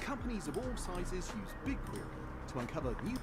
Companies of all sizes use BigQuery to uncover new...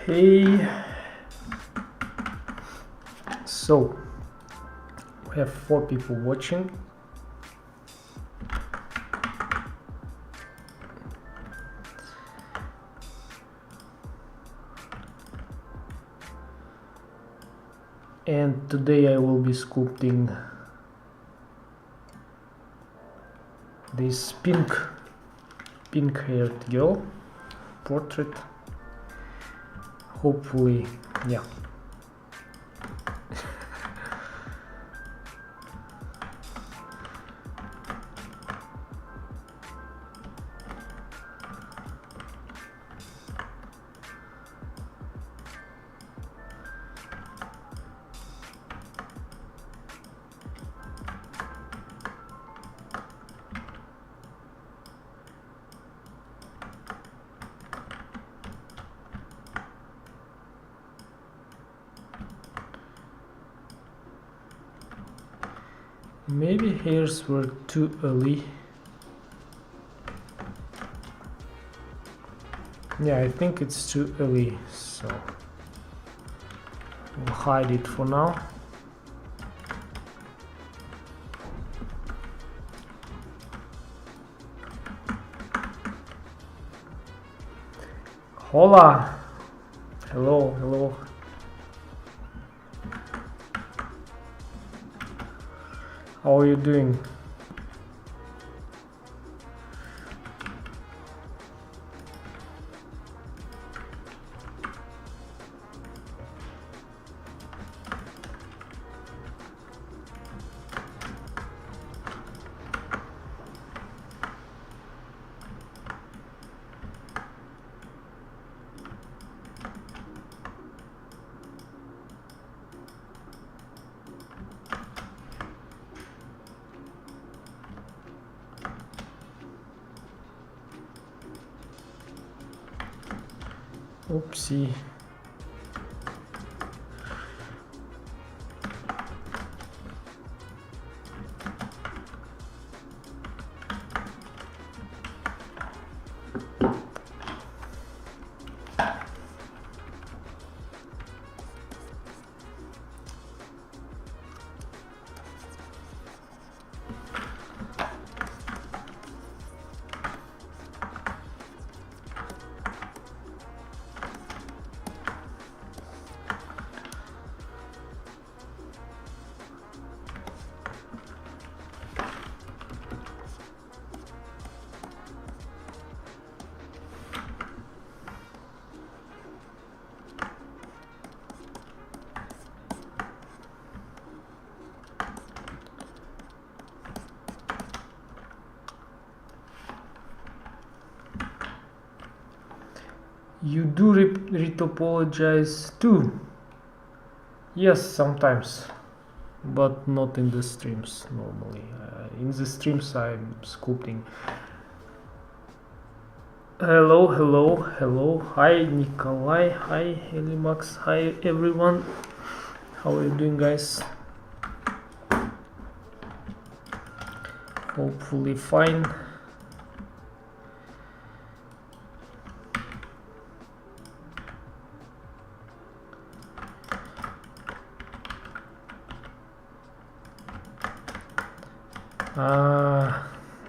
Hey, so we have 4 people watching. And today I will be sculpting this pink-haired girl portrait. Hopefully, yeah. Maybe hairs were too early. Yeah, I think it's too early, so we'll hide it for now. Hola! Hello, hello. How are you doing? Oopsie. You do retopologize too? Yes, sometimes, but not in the streams normally. In the streams I'm sculpting. Hello, hello, hello. Hi Nikolai, hi Elimax, hi everyone. How are you doing, guys? Hopefully fine.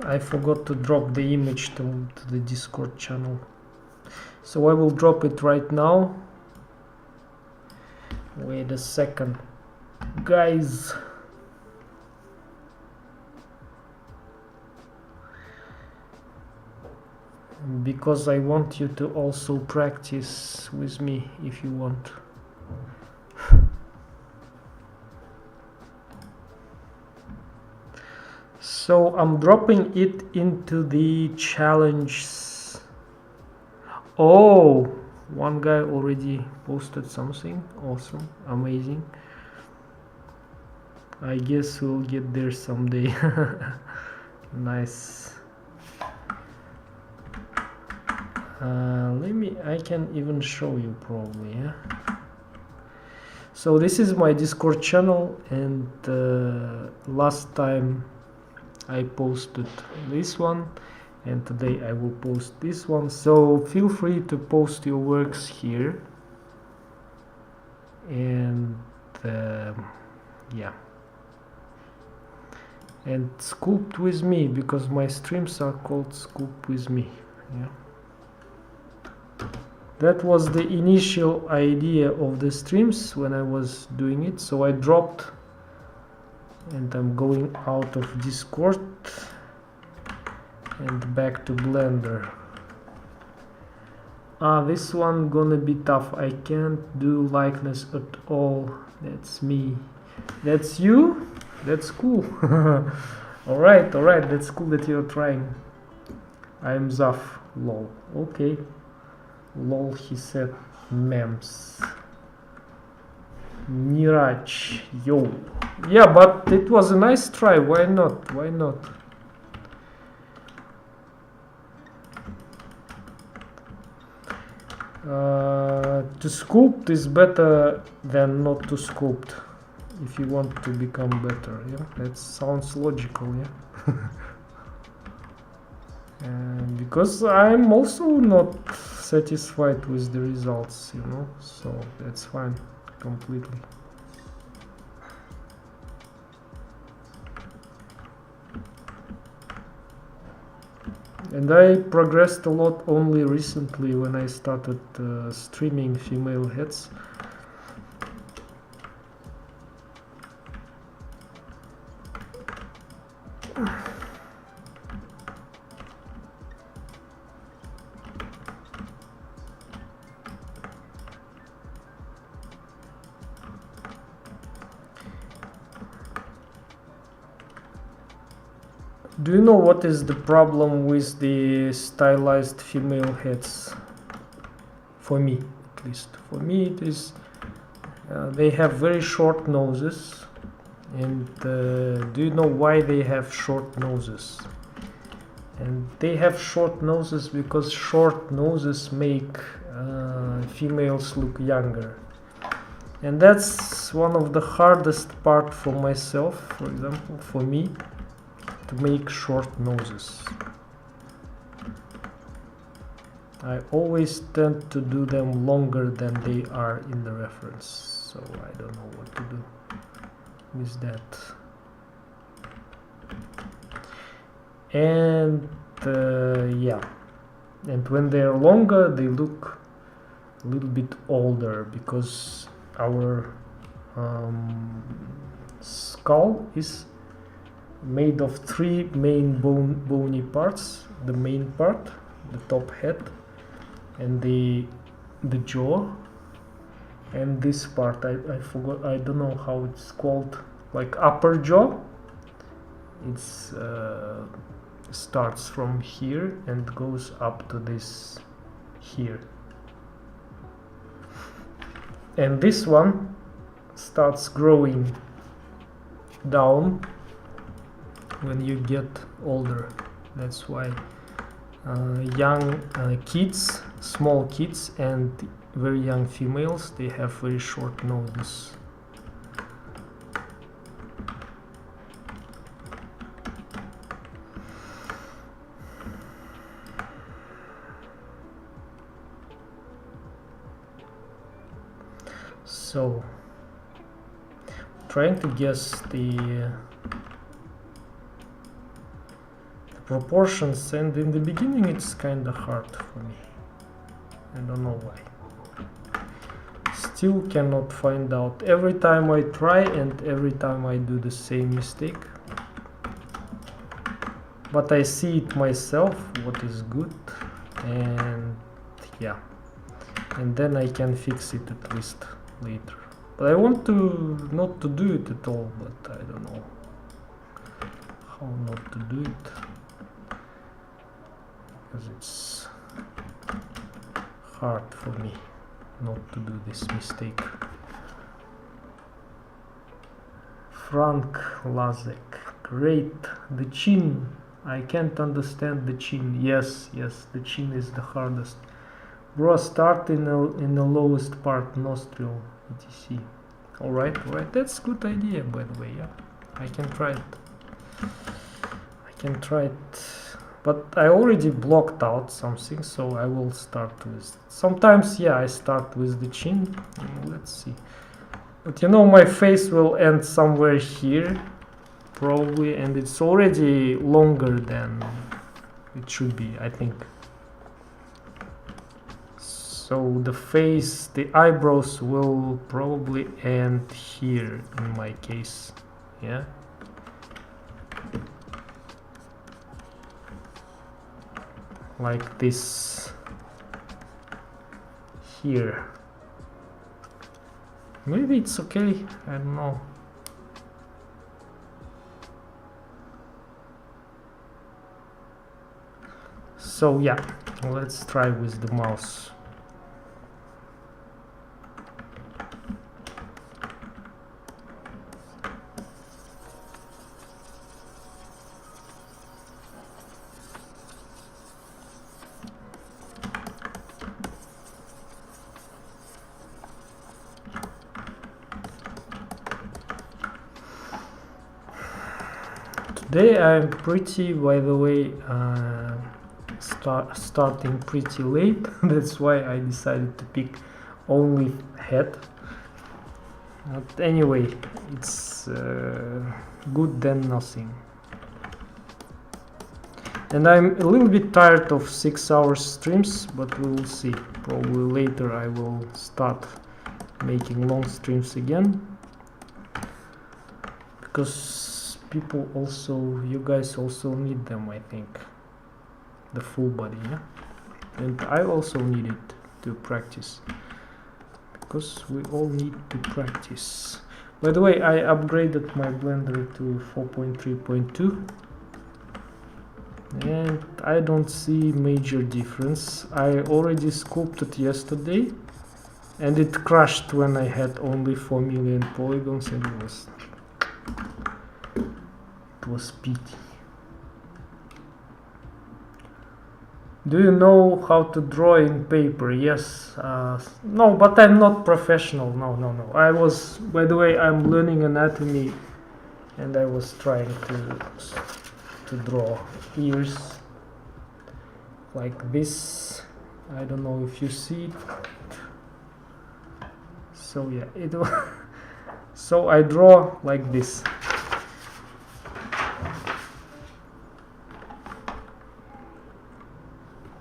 I forgot to drop the image to the Discord channel, so I will drop it right now. Wait a second, guys. Because I want you to also practice with me if you want. So I'm dropping it into the challenge. Oh, one guy already posted something. Awesome, amazing. I guess we'll get there someday. Nice. I can even show you probably, yeah. So this is my Discord channel, and last time I posted this one, and today I will post this one. So feel free to post your works here, and yeah, and sculpt with me, because my streams are called Sculpt with me. Yeah, that was the initial idea of the streams when I was doing it. So I dropped, and I'm going out of Discord and back to Blender. This one gonna be tough. I can't do likeness at all. That's me. That's you? That's cool. Alright, that's cool that you're trying. I'm Zaf. Lol. Okay. Lol, he said. Memes. Niraj, yo. Yeah, but it was a nice try. Why not? Why not? To sculpt is better than not to sculpt if you want to become better. Yeah, that sounds logical. Yeah. And because I'm also not satisfied with the results, you know, so that's fine completely. And I progressed a lot only recently when I started streaming female heads. Do you know what is the problem with the stylized female heads? For me, at least. For me it is, they have very short noses. And do you know why they have short noses? And they have short noses because short noses make females look younger. And that's one of the hardest part for myself, for example, for me, to make short noses. I always tend to do them longer than they are in the reference, so I don't know what to do with that. And yeah, and when they're longer they look a little bit older, because our skull is made of three main bony parts: the main part, the top head, and the jaw, and this part I forgot, I don't know how it's called, like upper jaw. It's starts from here and goes up to this here, and this one starts growing down when you get older. That's why young kids, small kids and very young females, they have very short noses. So, trying to guess the proportions, and in the beginning it's kind of hard for me. I don't know why. Still cannot find out. Every time I try and every time I do the same mistake. But I see it myself, what is good, and yeah. And then I can fix it at least later. But I want to not to do it at all, but I don't know how not to do it, because it's hard for me not to do this mistake. Frank Lazek, great. The chin, I can't understand the chin. Yes, the chin is the hardest. Bro, start in the lowest part, nostril, etc. Alright, that's good idea, by the way. Yeah, I can try it. But I already blocked out something, so I will start with. Sometimes, yeah, I start with the chin. Let's see. But you know, my face will end somewhere here, probably, and it's already longer than it should be, I think. So the face, the eyebrows will probably end here in my case, yeah. Like this here. Maybe it's okay, I don't know. So yeah, let's try with the mouse. Today I'm pretty, by the way, starting pretty late. That's why I decided to pick only head. But anyway, it's good than nothing. And I'm a little bit tired of 6-hour streams, but we will see. Probably later I will start making long streams again, because people also, you guys also need them, I think. The full body, yeah? And I also need it to practice, because we all need to practice. By the way, I upgraded my Blender to 4.3.2 and I don't see major difference. I already sculpted yesterday and it crashed when I had only 4 million polygons, and it was pity. Do you know how to draw in paper? Yes. No, but I'm not professional. No. I was, by the way, I'm learning anatomy, and I was trying to draw ears like this. I don't know if you see it. So yeah, it was so I draw like this.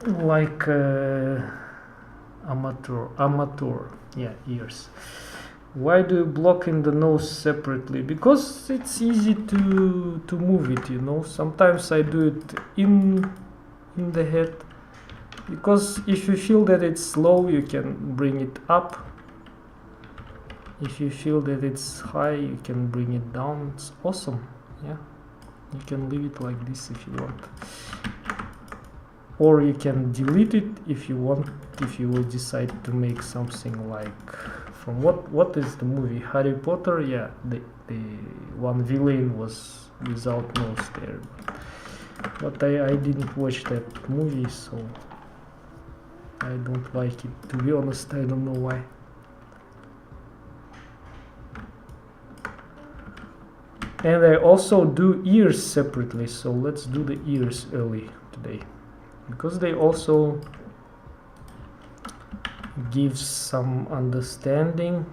Like amateur, yeah, ears. Why do you block in the nose separately? Because it's easy to move it, you know. Sometimes I do it in the head, because if you feel that it's low, you can bring it up. If you feel that it's high, you can bring it down. It's awesome. Yeah, you can leave it like this if you want, or you can delete it if you want, if you will decide to make something like from what is the movie Harry Potter. Yeah, the one villain was without nose there, but I didn't watch that movie, so I don't like it, to be honest. I don't know why. And I also do ears separately, so let's do the ears early today, because they also give some understanding.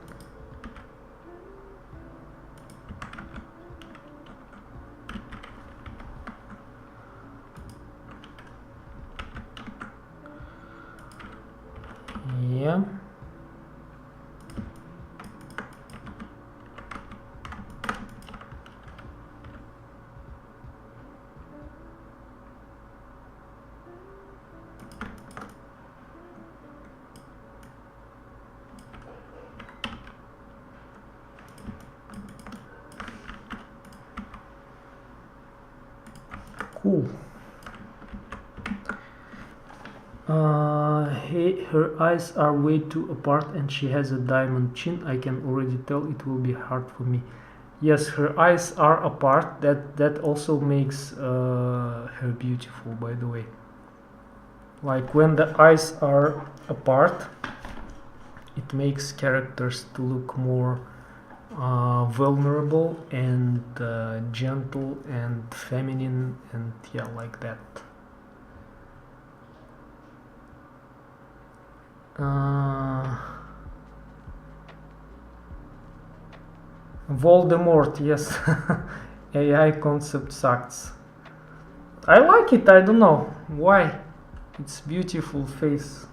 Yeah. Cool. Her eyes are way too apart and she has a diamond chin. I can already tell it will be hard for me. Yes, her eyes are apart. That also makes her beautiful, by the way. Like when the eyes are apart, it makes characters to look more vulnerable and gentle and feminine, and yeah, like that. Voldemort, yes. AI concept sucks. I like it. I don't know why. It's beautiful face.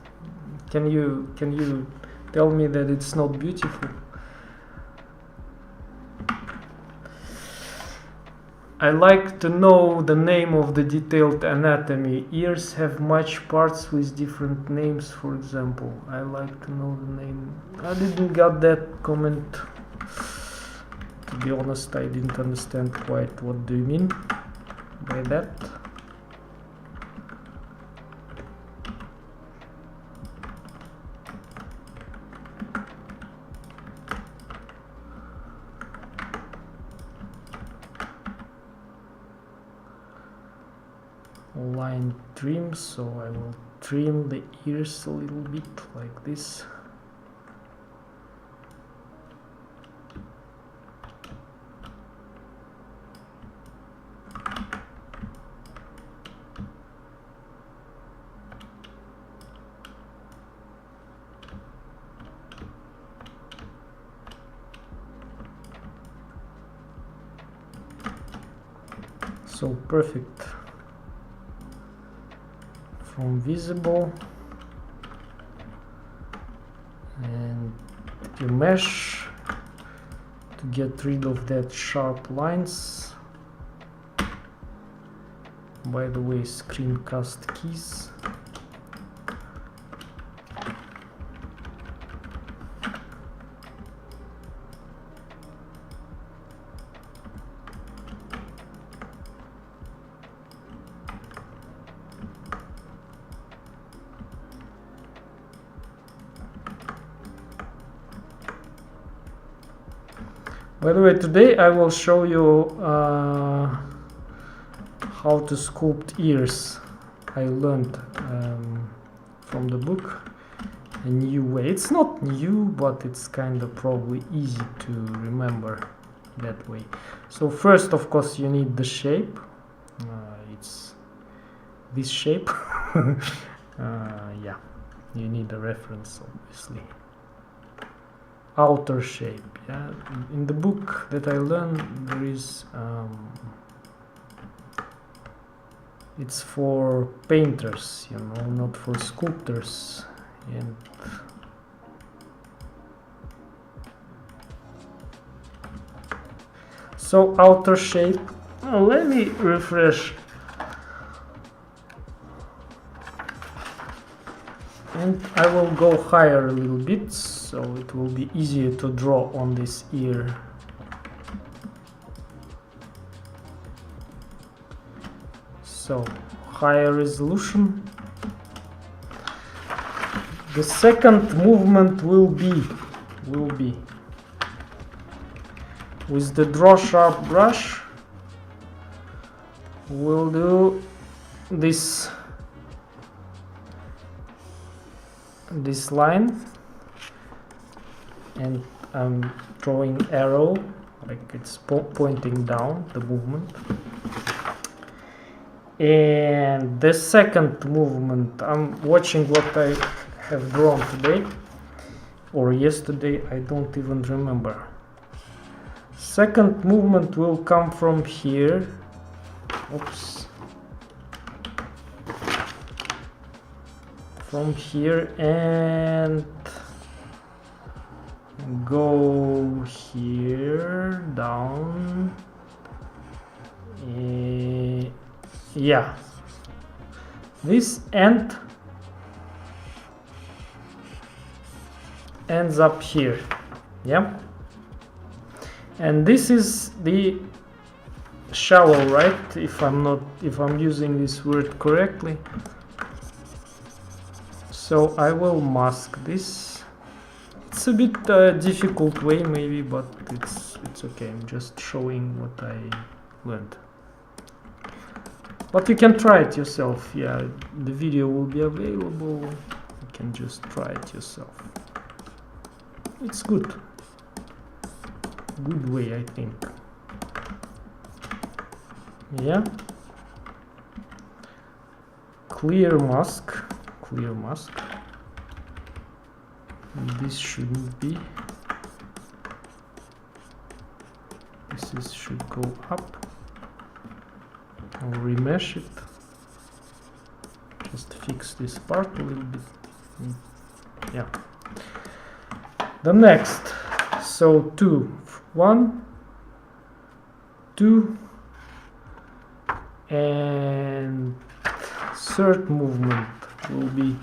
Can you tell me that it's not beautiful? I like to know the name of the detailed anatomy. Ears have much parts with different names, for example. I like to know the name. I didn't got that comment. To be honest, I didn't understand quite what do you mean by that. Line trim, so I will trim the ears a little bit like this. So perfect. From visible, and you mesh to get rid of that sharp lines. By the way, screencast keys. By the way, today I will show you how to sculpt ears. I learned from the book a new way. It's not new, but it's kind of probably easy to remember that way. So first, of course, you need the shape. It's this shape. Yeah, you need a reference, obviously. Outer shape. Yeah, in the book that I learned, there is it's for painters, you know, not for sculptors. And so outer shape, let me refresh, and I will go higher a little bit so it will be easier to draw on this ear. So higher resolution. The second movement will be with the draw sharp brush. We'll do this line, and I'm drawing arrow like it's pointing down the movement. And the second movement, I'm watching what I have drawn today or yesterday, I don't even remember. Second movement will come from here. Oops. From here and go here down. Yeah, this end ends up here. Yeah, and this is the shallow, right? If I'm using this word correctly. So I will mask this. It's a bit difficult way maybe, but it's okay. I'm just showing what I learned. But you can try it yourself. Yeah, the video will be available. You can just try it yourself. It's good. Good way, I think. Yeah. Clear mask. Clear mask. This shouldn't be. This should go up. I'll remesh it. Just fix this part a little bit. Yeah. The next. So 2, 1, 2, and third movement will be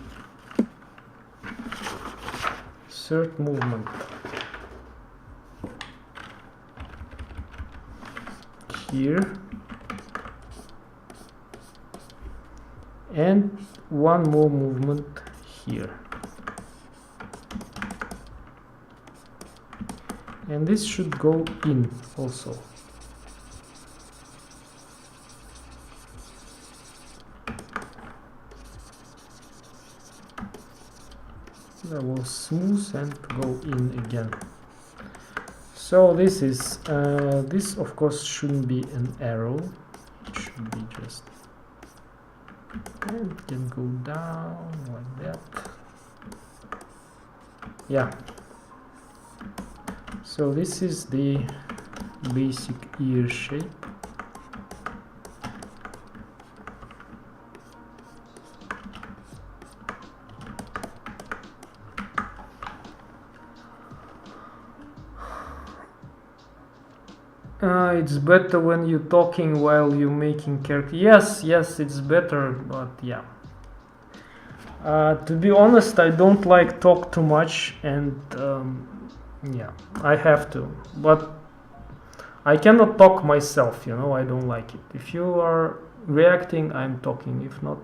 third movement here, and one more movement here, and this should go in also. I will smooth and go in again. So this is this of course shouldn't be an arrow, it should be just, and it can go down like that. Yeah, so this is the basic ear shape. It's better when you're talking while you're making character. Yes, it's better, but yeah. To be honest, I don't like talk too much, and yeah, I have to. But I cannot talk myself, you know, I don't like it. If you are reacting, I'm talking. If not,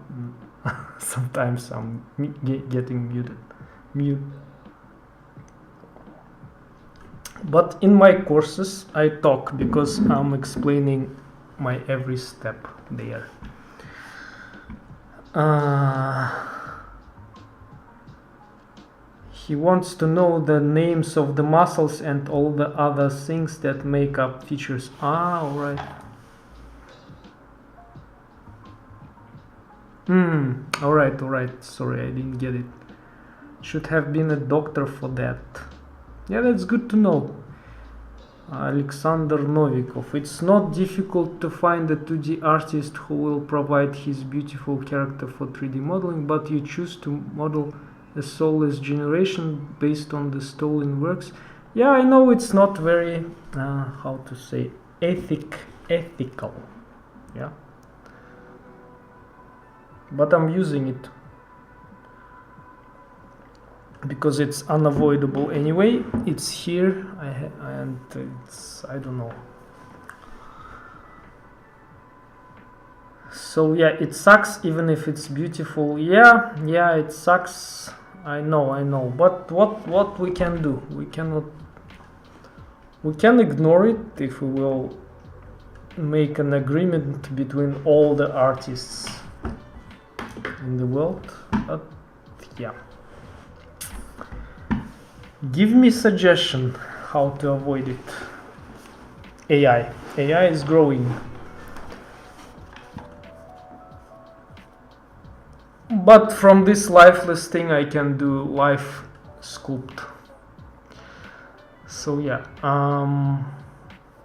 sometimes I'm getting mute. But in my courses I talk because I'm explaining my every step there. He wants to know the names of the muscles and all the other things that make up features. Alright. Alright. Sorry, I didn't get it. Should have been a doctor for that. Yeah, that's good to know. Alexander Novikov. It's not difficult to find a 2D artist who will provide his beautiful character for 3D modeling, but you choose to model a soulless generation based on the stolen works. Yeah, I know it's not very, how to say, ethical. Yeah. But I'm using it because it's unavoidable anyway. It's here, and it's, I don't know. So yeah, it sucks even if it's beautiful. Yeah, it sucks. I know. But what we can do? We can ignore it if we will make an agreement between all the artists in the world. But yeah. Give me suggestion how to avoid it. AI is growing. But from this lifeless thing I can do life sculpt. So yeah,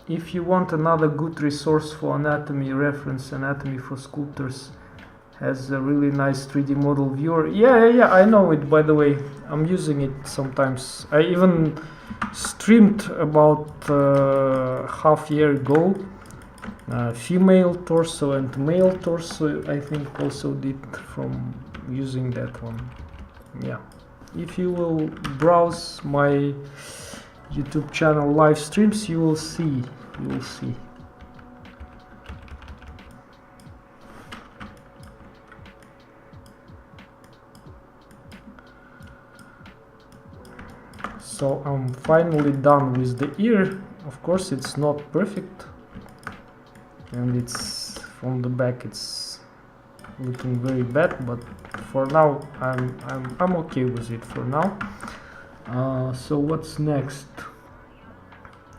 if you want another good resource for anatomy reference, Anatomy for Sculptors has a really nice 3D model viewer. Yeah, I know it, by the way. I'm using it sometimes. I even streamed about half year ago female torso and male torso. I think also did from using that one. Yeah, if you will browse my YouTube channel live streams, you will see. So I'm finally done with the ear. Of course it's not perfect, and it's from the back it's looking very bad, but for now I'm okay with it for now. So what's next?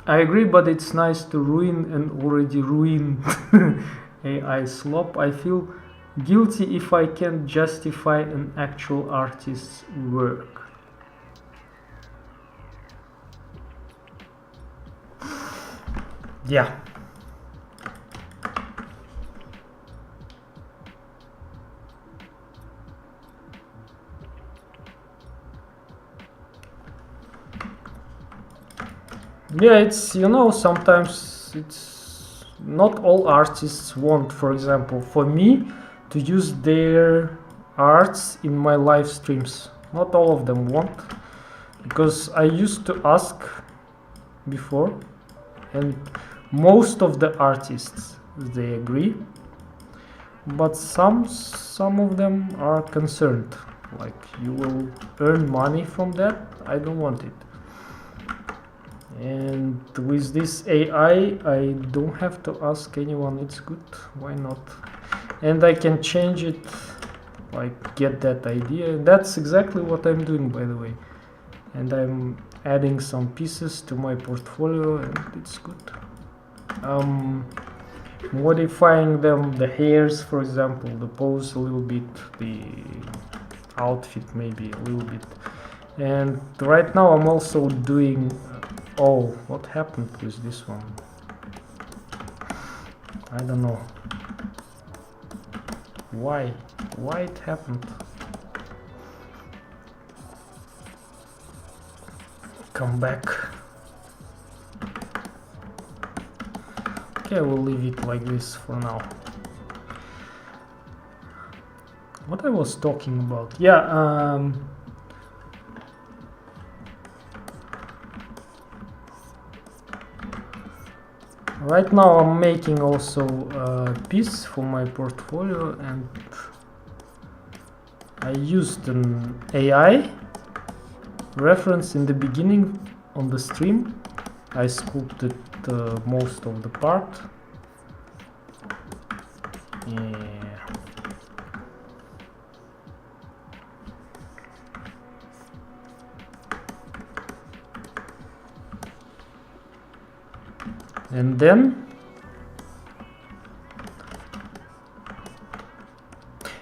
I agree, but it's nice to ruin an already ruined AI slop. I feel guilty if I can't justify an actual artist's work. Yeah. Yeah, it's, you know, sometimes it's not all artists want, for example, for me to use their arts in my live streams. Not all of them want, because I used to ask before, and most of the artists, they agree, but some of them are concerned, like, you will earn money from that. I don't want it. And with this AI, I don't have to ask anyone. It's good, why not? And I can change it, like, get that idea. That's exactly what I'm doing, by the way. And I'm adding some pieces to my portfolio, and it's good. Modifying them, the hairs, for example, the pose a little bit, the outfit maybe a little bit. And right now I'm also doing oh, what happened with this one? I don't know why it happened. Come back. Okay, we'll leave it like this for now. What I was talking about? Yeah, right now I'm making also a piece for my portfolio, and I used an AI reference in the beginning on the stream. I sculpted most of the part. Yeah. And then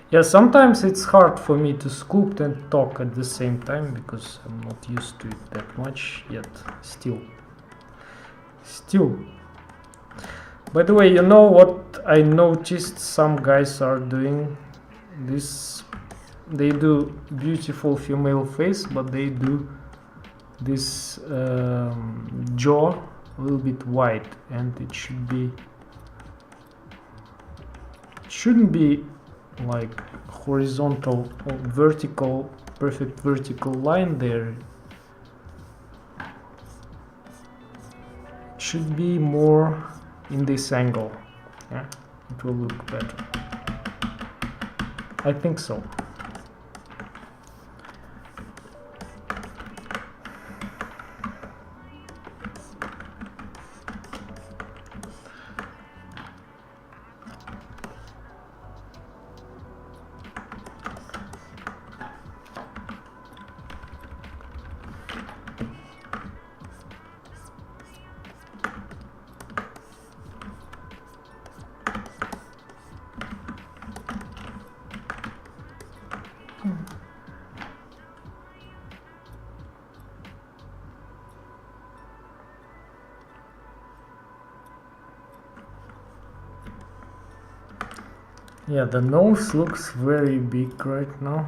yeah, sometimes it's hard for me to sculpt and talk at the same time because I'm not used to it that much yet. Still. By the way, you know what I noticed some guys are doing? This, they do beautiful female face, but they do this jaw a little bit wide, and it shouldn't be like horizontal or vertical, perfect vertical line there. It should be more in this angle. Yeah, it will look better. I think so. Yeah, the nose looks very big right now.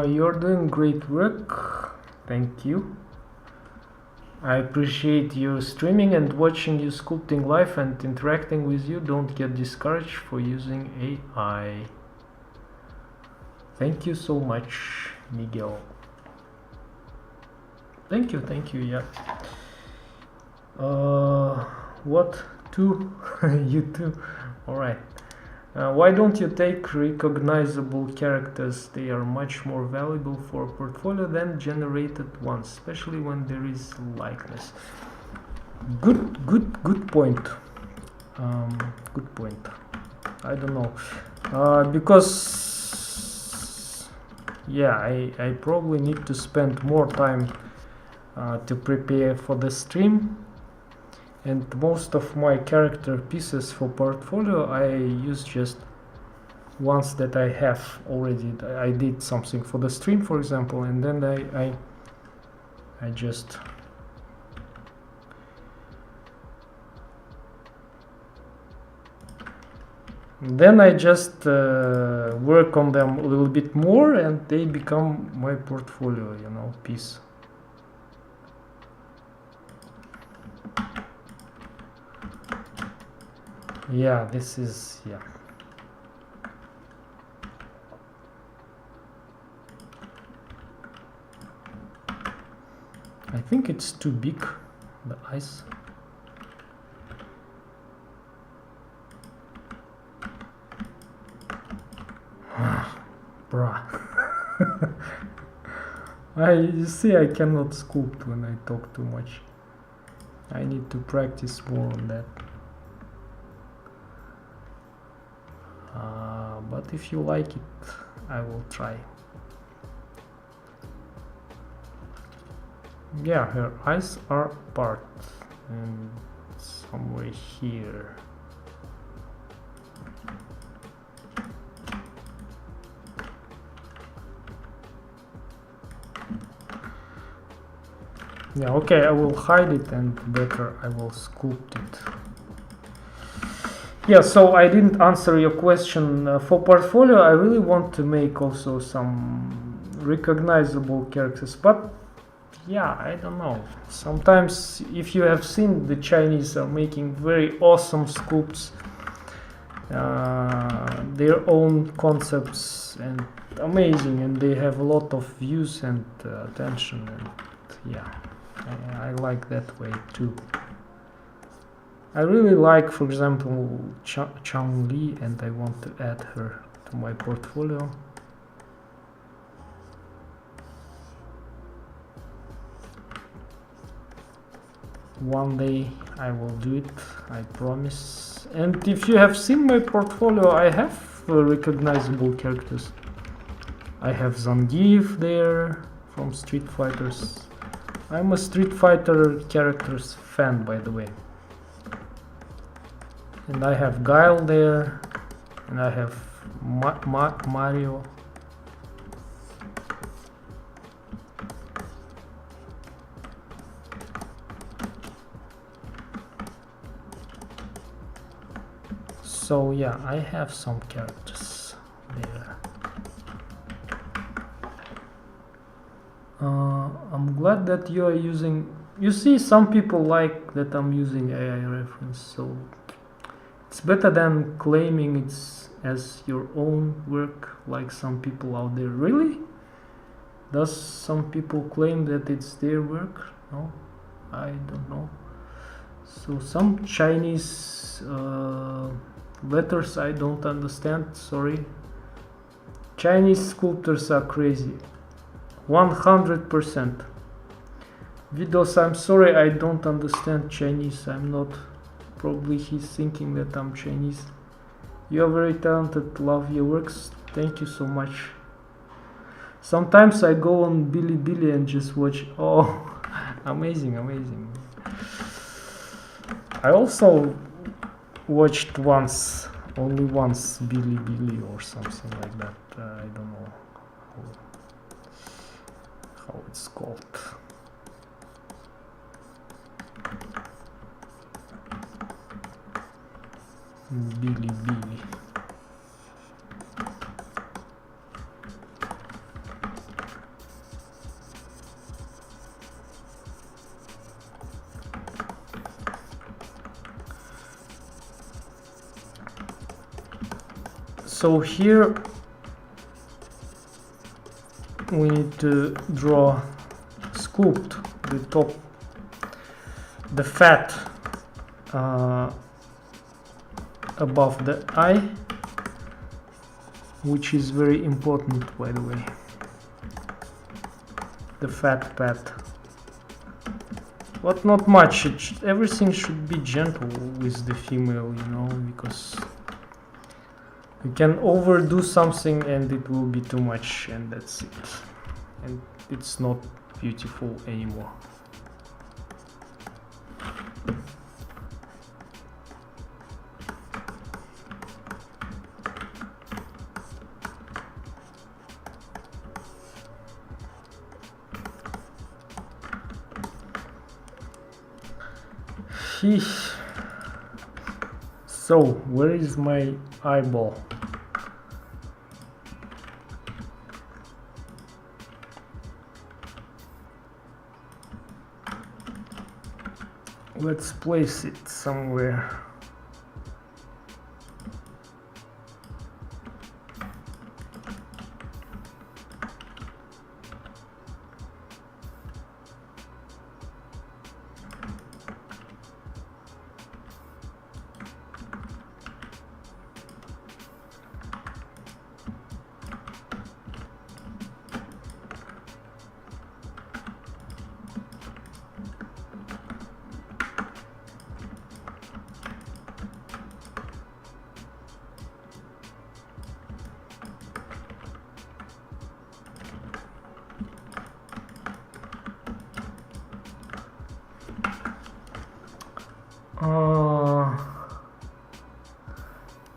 You're doing great work. Thank you. I appreciate you streaming and watching you sculpting live and interacting with you. Don't get discouraged for using AI. Thank you so much, Miguel. Thank you, yeah. What? Two? You too? Alright. Why don't you take recognizable characters? They are much more valuable for a portfolio than generated ones, especially when there is likeness. Good point. Good point. I don't know. Because yeah, I probably need to spend more time to prepare for the stream. And most of my character pieces for portfolio I use just ones that I have already. I did something for the stream, for example, and then I just work on them a little bit more, and they become my portfolio, you know, piece. Yeah, this is, yeah. I think it's too big, the eyes. Bruh. You see, I cannot sculpt when I talk too much. I need to practice more on that. But if you like it, I will try. Yeah, her eyes are apart and somewhere here. Yeah, okay, I will hide it and better I will sculpt it. Yeah, so I didn't answer your question. For portfolio, I really want to make also some recognizable characters, but yeah, I don't know. Sometimes, if you have seen, the Chinese are making very awesome sculpts, their own concepts, and amazing, and they have a lot of views and attention, and yeah, I like that way too. I really like, for example, Chang Li, and I want to add her to my portfolio. One day I will do it, I promise. And if you have seen my portfolio, I have recognizable characters. I have Zangief there from Street Fighters. I'm a Street Fighter characters fan, by the way. And I have Guile there, and I have Mario. So yeah, I have some characters there. I'm glad that you are using. You see, some people like that I'm using AI reference, so it's better than claiming it's as your own work, like some people out there. Really? Does some people claim that it's their work? No, I don't know. So some Chinese letters I don't understand, sorry. Chinese sculptors are crazy. 100%. Vidos, I'm sorry, I don't understand Chinese. I'm not. Probably he's thinking that I'm Chinese. You're very talented, love your works. Thank you so much. Sometimes I go on Bilibili and just watch. Oh, amazing, amazing. I also watched only once Bilibili or something like that. I don't know how it's called. Bilibili. So here we need to sculpt the top, the fat above the eye, which is very important, by the way. The fat pad, but not much. Everything should be gentle with the female, you know, because you can overdo something and it will be too much, and that's it, and it's not beautiful anymore. So, where is my eyeball? Let's place it somewhere.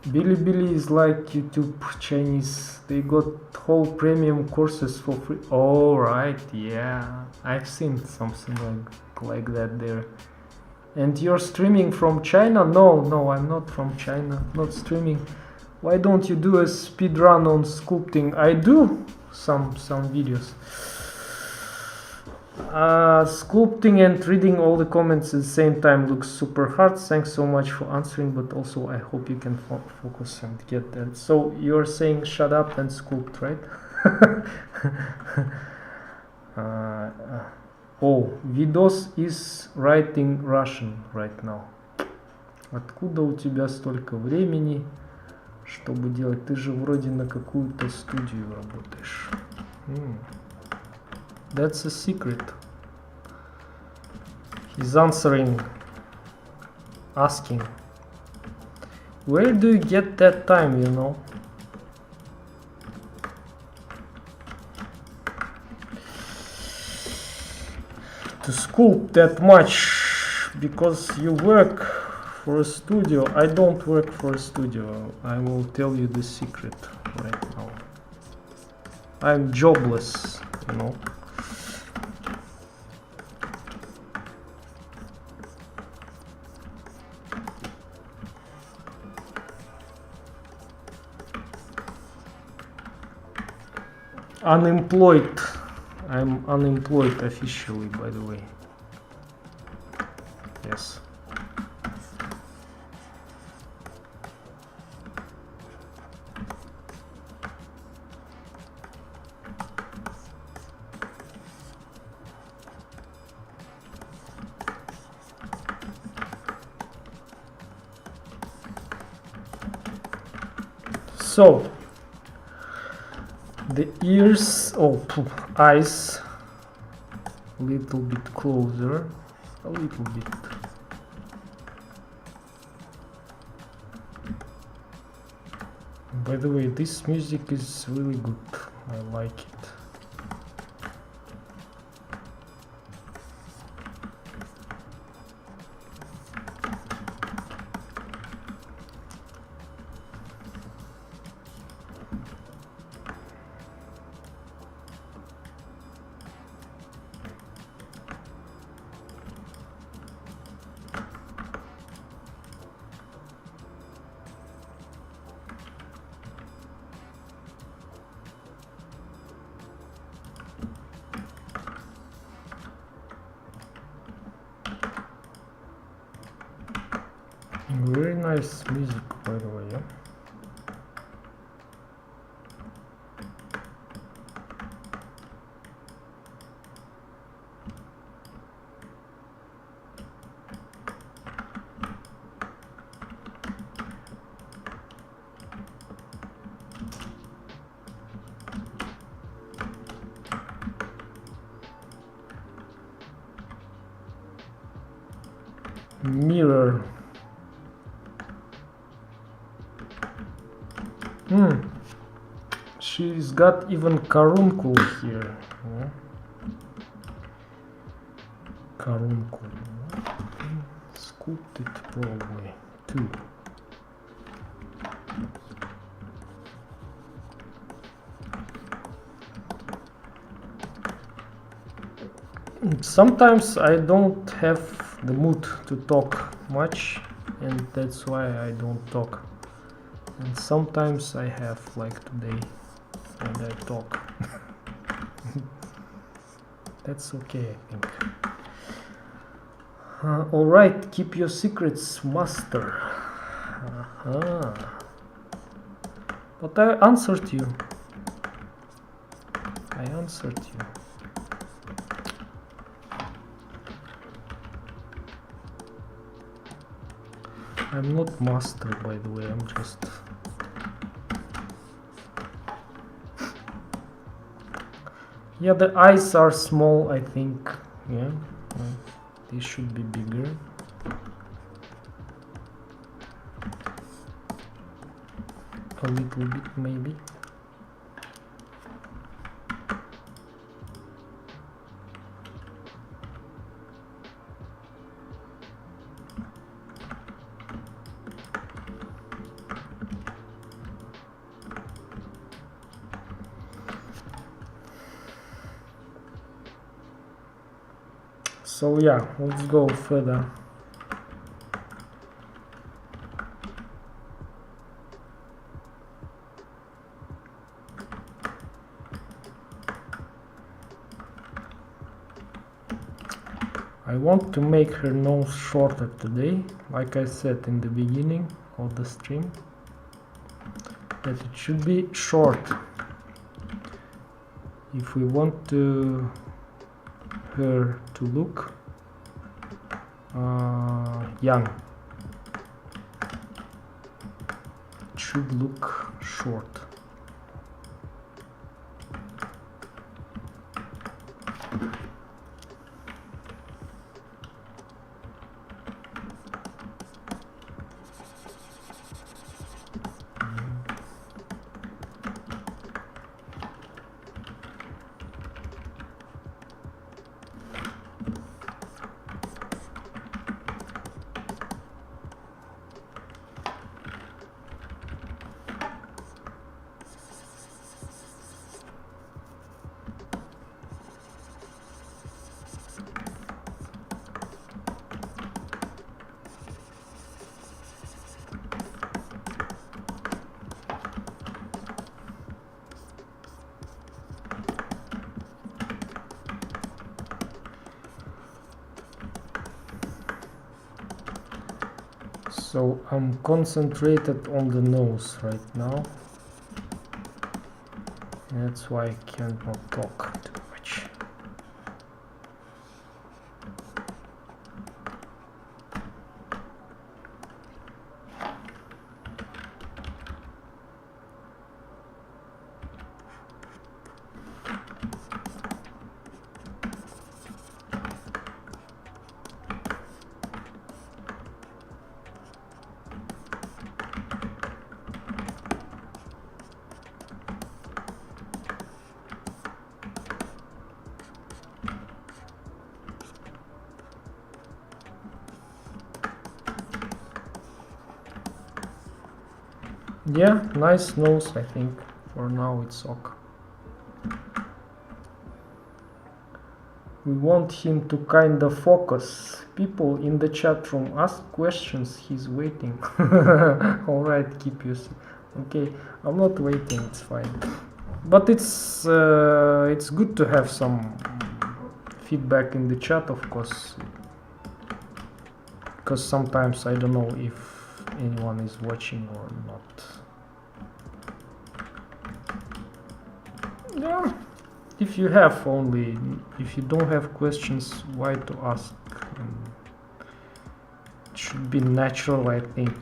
Bilibili is like YouTube Chinese. They got whole premium courses for free. All right, yeah, I've seen something like that there. And you're streaming from China? No, I'm not from China, not streaming. Why don't you do a speed run on sculpting? I do some videos. Sculpting and reading all the comments at the same time looks super hard. Thanks so much for answering, but also I hope you can focus and get that. So you're saying shut up and sculpt, right? Oh, Vidos is writing Russian right now. Откуда у тебя столько времени, чтобы делать? Ты же вроде на какую-то студию работаешь. That's a secret. He's answering, asking, where do you get that time, you know? To sculpt that much, because you work for a studio. I don't work for a studio. I will tell you the secret right now. I'm jobless, you know. Unemployed. I'm unemployed officially, by the way. Yes. So the ears, eyes, a little bit closer, a little bit. By the way, this music is really good. I like it. Very nice music, by the way, yeah? Mirror. She's got even caruncle here. Yeah? Caruncle. Sculpted probably too. Sometimes I don't have the mood to talk much, and that's why I don't talk. And sometimes I have, like today, and I talk. That's okay, I think. Alright, keep your secrets, master. But I answered you. I answered you. I'm not master, by the way, I'm just... Yeah, the eyes are small, I think. Yeah, they should be bigger. A little bit, maybe. So yeah, let's go further. I want to make her nose shorter today, like I said in the beginning of the stream, that it should be short if we want her to look young. It should look short. So I'm concentrated on the nose right now. That's why I cannot talk too much. Yeah, nice nose, I think. For now it's ok. We want him to kind of focus. People in the chat room ask questions, he's waiting. Alright, keep you. Okay, I'm not waiting, it's fine. But it's good to have some feedback in the chat, of course. Because sometimes I don't know if anyone is watching or not. Yeah, if you have only, if you don't have questions, why to ask? It should be natural, I think.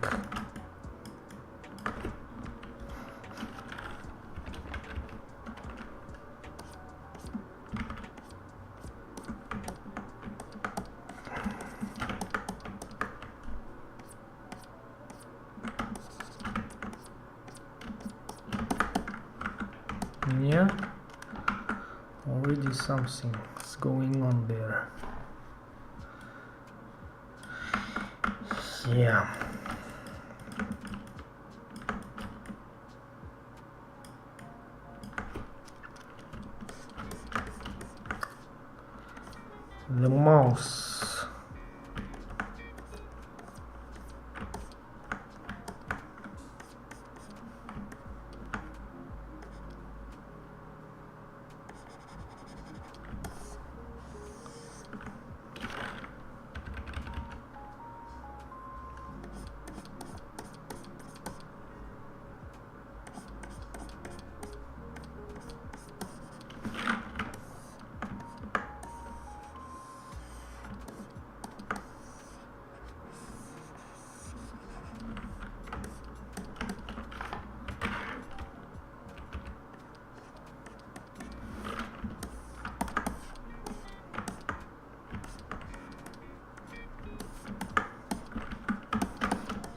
Yeah, already something's going on there. Yeah. The mouse.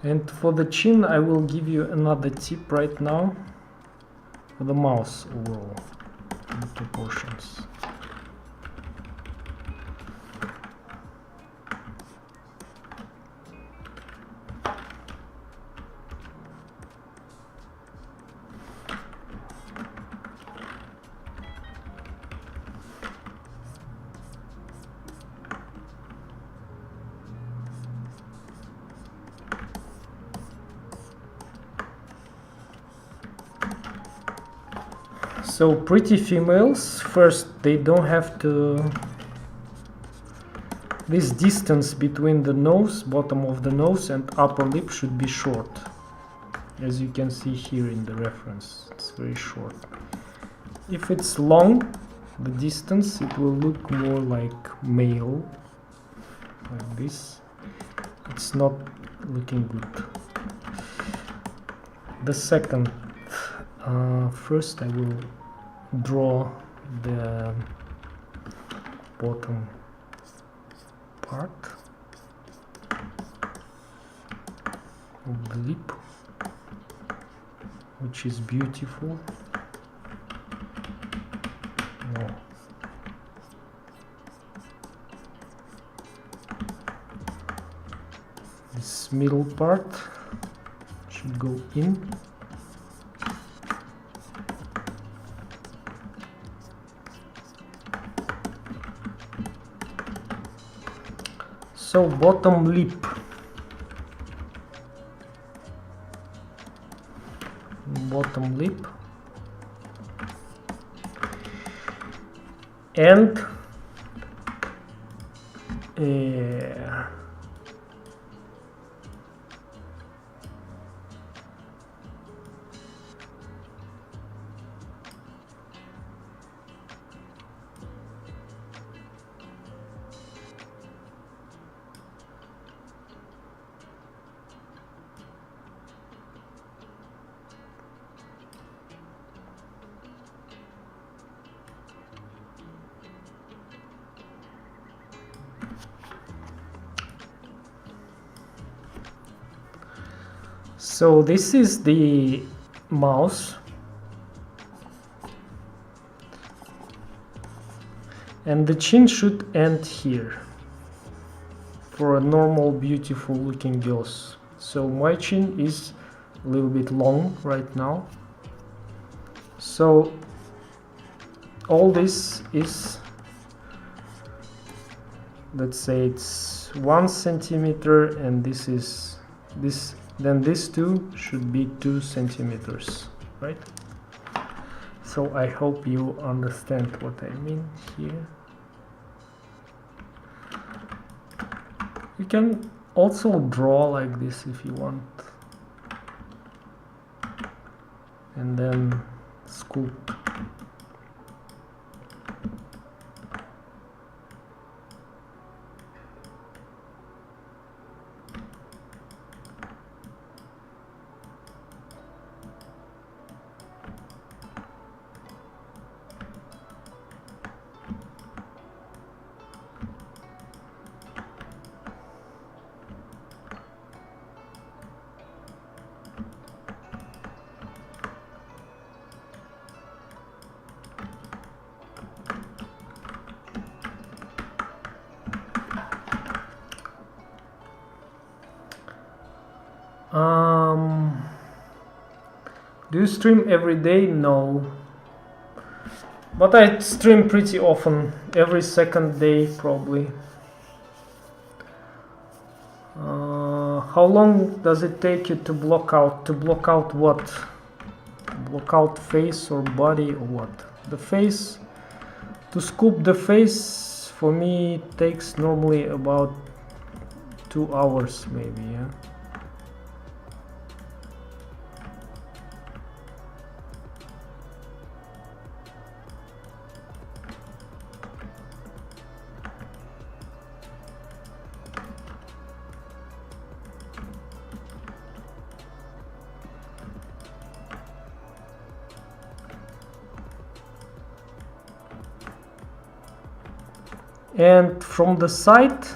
And for the chin, I will give you another tip right now. For the mouse overall, in proportions. So pretty females, first they don't have to this distance between the nose, bottom of the nose, and upper lip should be short, as you can see here in the reference. It's very short. If it's long, the distance, it will look more like male, like this. It's not looking good. The second, first I will draw the bottom part of the lip, which is beautiful. No. This middle part should go in. So bottom lip. Bottom lip. And so this is the mouse, and the chin should end here for a normal beautiful looking girls. So my chin is a little bit long right now, so all this is, let's say it's 1 centimeter, and this is this, then these two should be 2 centimeters, right? So I hope you understand what I mean here. You can also draw like this if you want, and then sculpt. Do you stream every day? No, but I stream pretty often, every second day probably. How long does it take you to block out? To block out what? Block out face or body or what? The face, to sculpt the face for me takes normally about 2 hours maybe, yeah. And from the side,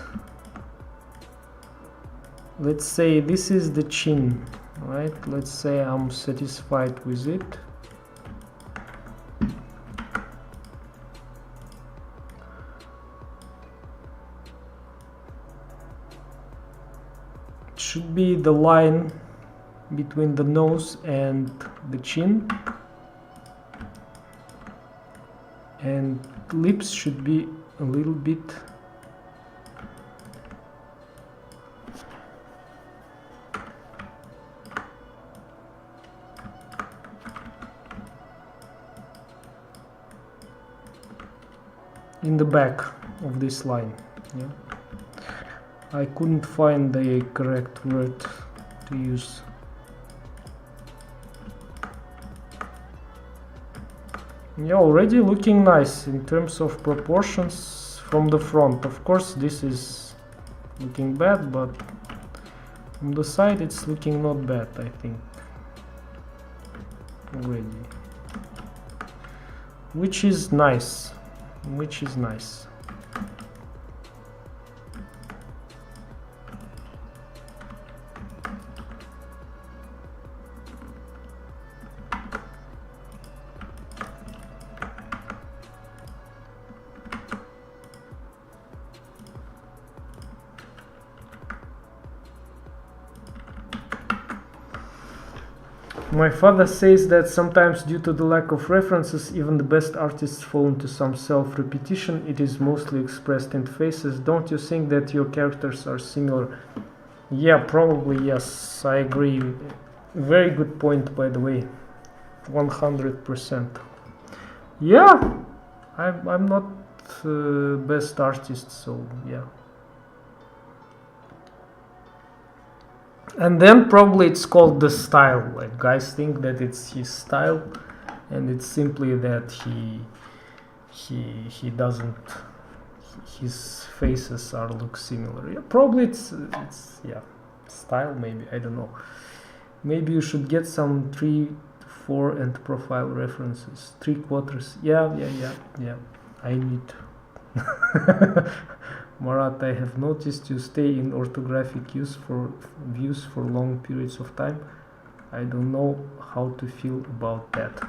let's say this is the chin, right? Let's say I'm satisfied with it. It should be the line between the nose and the chin, and lips should be a little bit in the back of this line, yeah. I couldn't find the correct word to use. Yeah, already looking nice in terms of proportions from the front. Of course, this is looking bad, but from the side it's looking not bad, I think. Already. Which is nice. Which is nice. My father says that sometimes due to the lack of references, even the best artists fall into some self-repetition. It is mostly expressed in faces. Don't you think that your characters are similar? Yeah, probably yes, I agree. Very good point, by the way. 100%. Yeah, I'm not best artist, so yeah. And then probably it's called the style. Like guys think that it's his style, and it's simply that he doesn't. His faces are look similar. Yeah, probably it's yeah, style maybe, I don't know. Maybe you should get some 3, 4 and profile references. 3/4. Yeah. I need. Marat, I have noticed you stay in orthographic views for long periods of time. I don't know how to feel about that.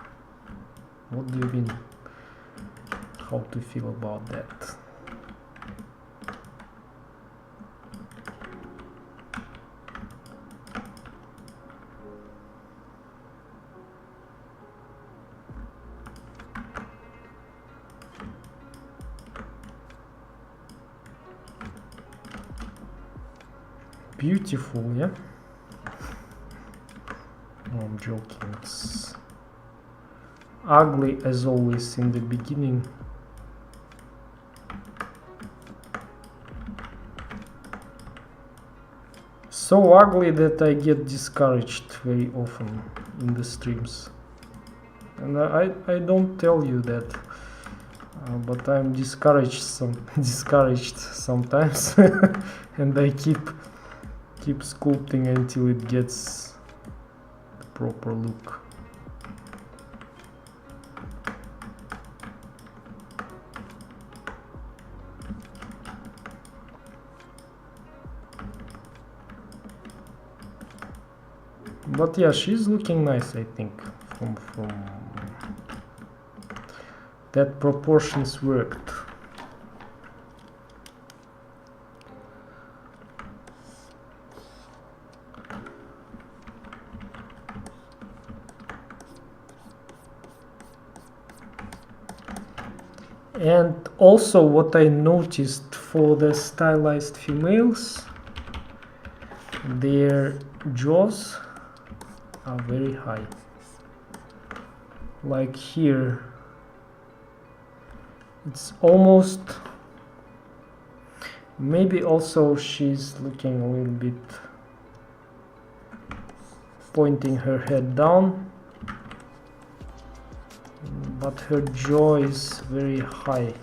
What do you mean? How to feel about that? Beautiful, yeah? No, I'm joking. It's ugly as always in the beginning. So ugly that I get discouraged very often in the streams. And I don't tell you that, but I'm discouraged sometimes, and I keep sculpting until it gets the proper look. But yeah, she's looking nice, I think, from that proportions worked. And also what I noticed for the stylized females, their jaws are very high. Like here, it's almost, maybe also she's looking a little bit, pointing her head down, but her jaw is very high.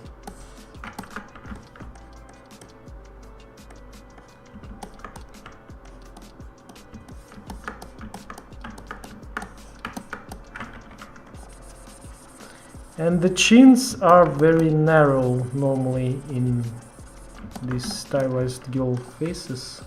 And the chins are very narrow normally in these stylized girl faces.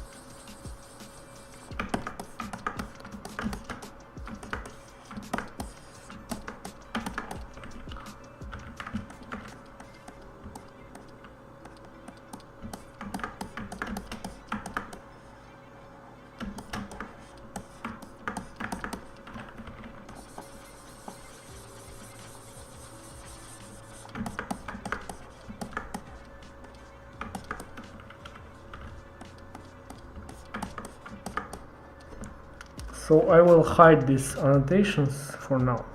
So I will hide these annotations for now.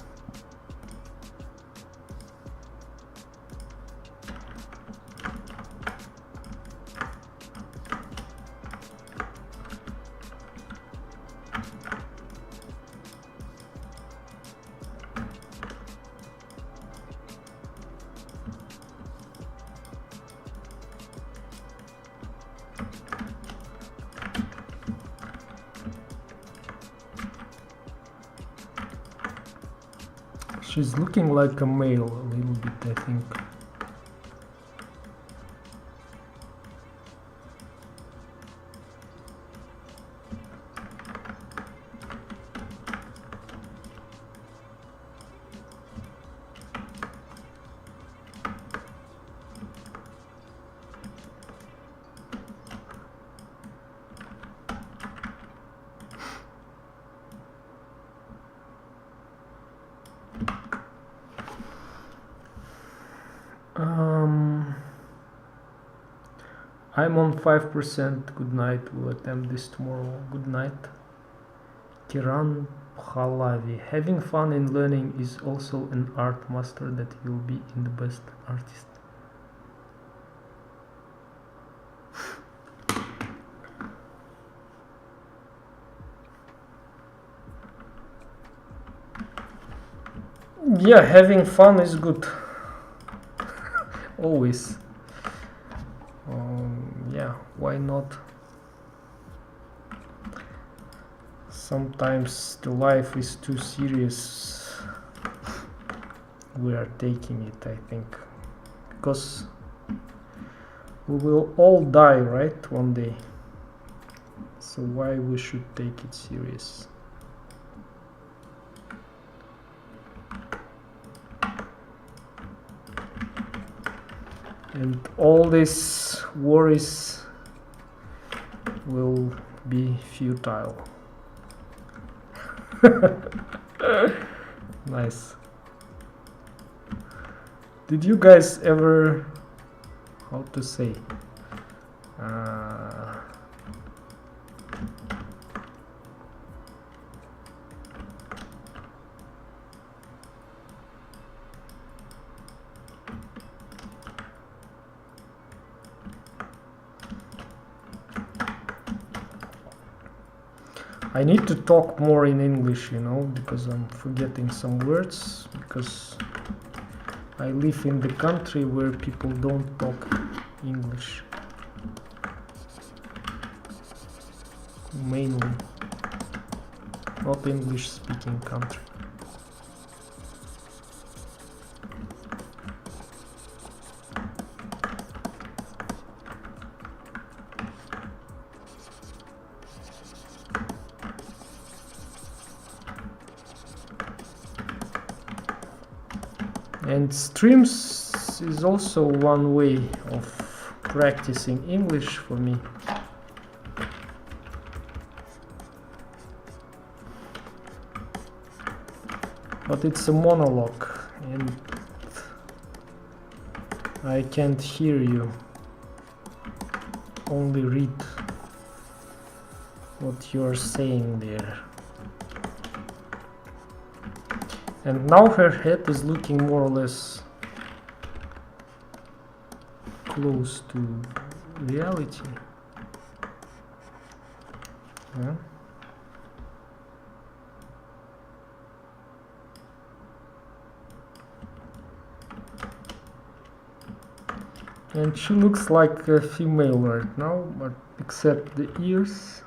She's looking like a male a little bit, I think. I'm on 5%. Good night. We'll attempt this tomorrow. Good night. Kiran Phalavi. Having fun in learning is also an art master that will be in the best artist. Yeah, having fun is good. Always. Yeah, why not? Sometimes the life is too serious. We are taking it, I think, because we will all die, right, one day. So why we should take it serious? And all these worries will be futile. Nice. Did you guys ever, how to say, I need to talk more in English, you know, because I'm forgetting some words, because I live in the country where people don't talk English. Mainly. Not English speaking country. And streams is also one way of practicing English for me. But it's a monologue and I can't hear you, only read what you're saying there. And now her head is looking more or less close to reality. Yeah. And she looks like a female right now, but except the ears.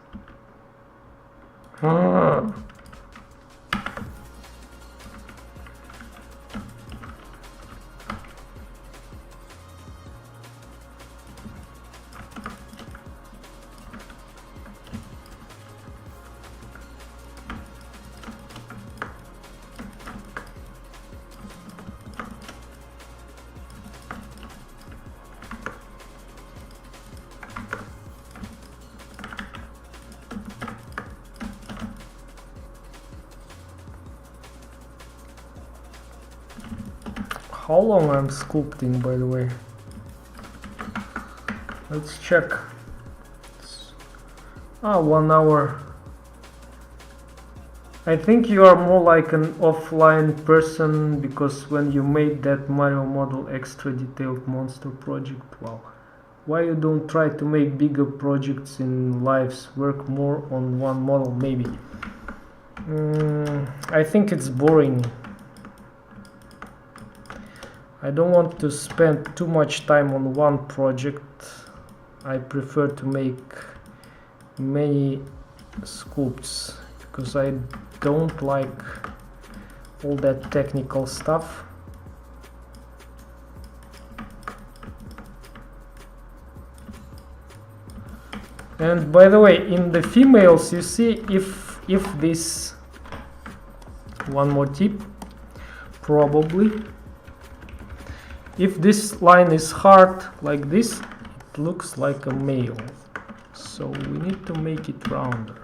How long I'm sculpting, by the way? Let's check. 1 hour. I think you are more like an offline person, because when you made that Mario model extra detailed monster project, wow. Why you don't try to make bigger projects in lives, work more on one model maybe? I think it's boring. I don't want to spend too much time on one project. I prefer to make many sculpts because I don't like all that technical stuff. And by the way, in the females, you see, if this, one more tip, probably, if this line is hard like this, it looks like a male. So we need to make it rounder.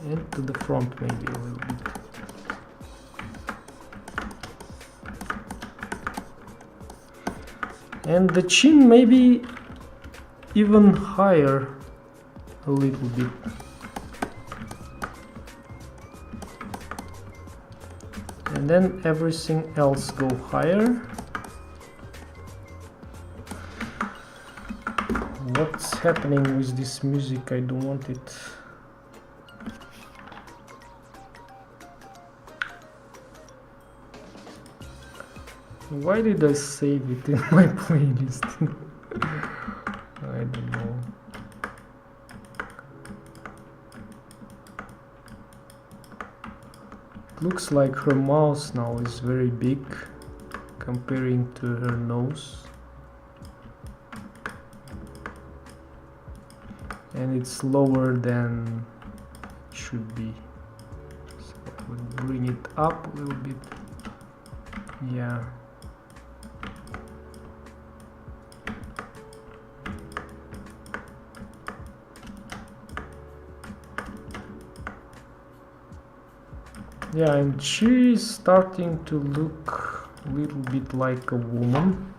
And to the front maybe a little bit. And the chin maybe even higher a little bit. And then everything else go higher. What's happening with this music? I don't want it. Why did I save it in my playlist? I don't know. It looks like her mouth now is very big comparing to her nose. And it's lower than it should be. So we'll bring it up a little bit. Yeah. Yeah, and she's starting to look a little bit like a woman.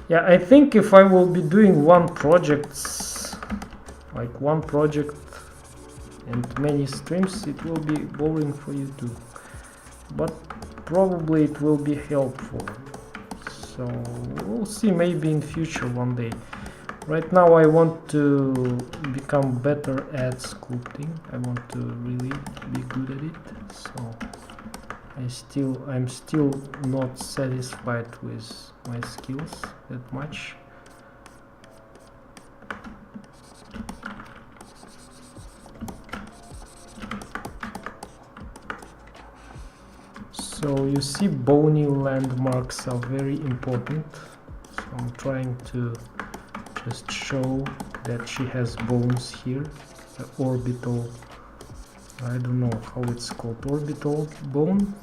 Yeah, I think if I will be doing one project and many streams, it will be boring for you too. But probably it will be helpful. So we'll see, maybe in future one day. Right now I want to become better at sculpting. I want to really be good at it. So I'm still not satisfied with my skills that much. So you see, bony landmarks are very important. So I'm trying to just show that she has bones here, the orbital, I don't know how it's called, orbital bone.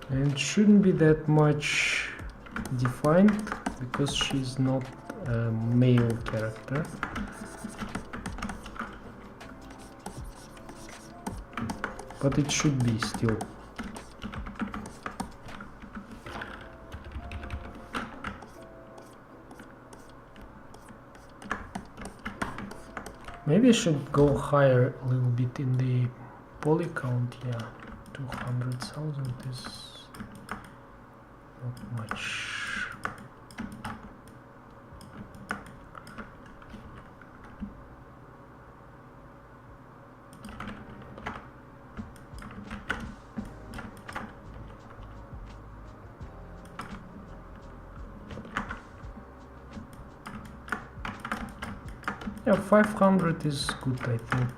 And shouldn't be that much defined because she's not a male character. But it should be still. Maybe I should go higher a little bit in the poly count. Yeah, 200,000 is not much. Yeah, 500 is good, I think.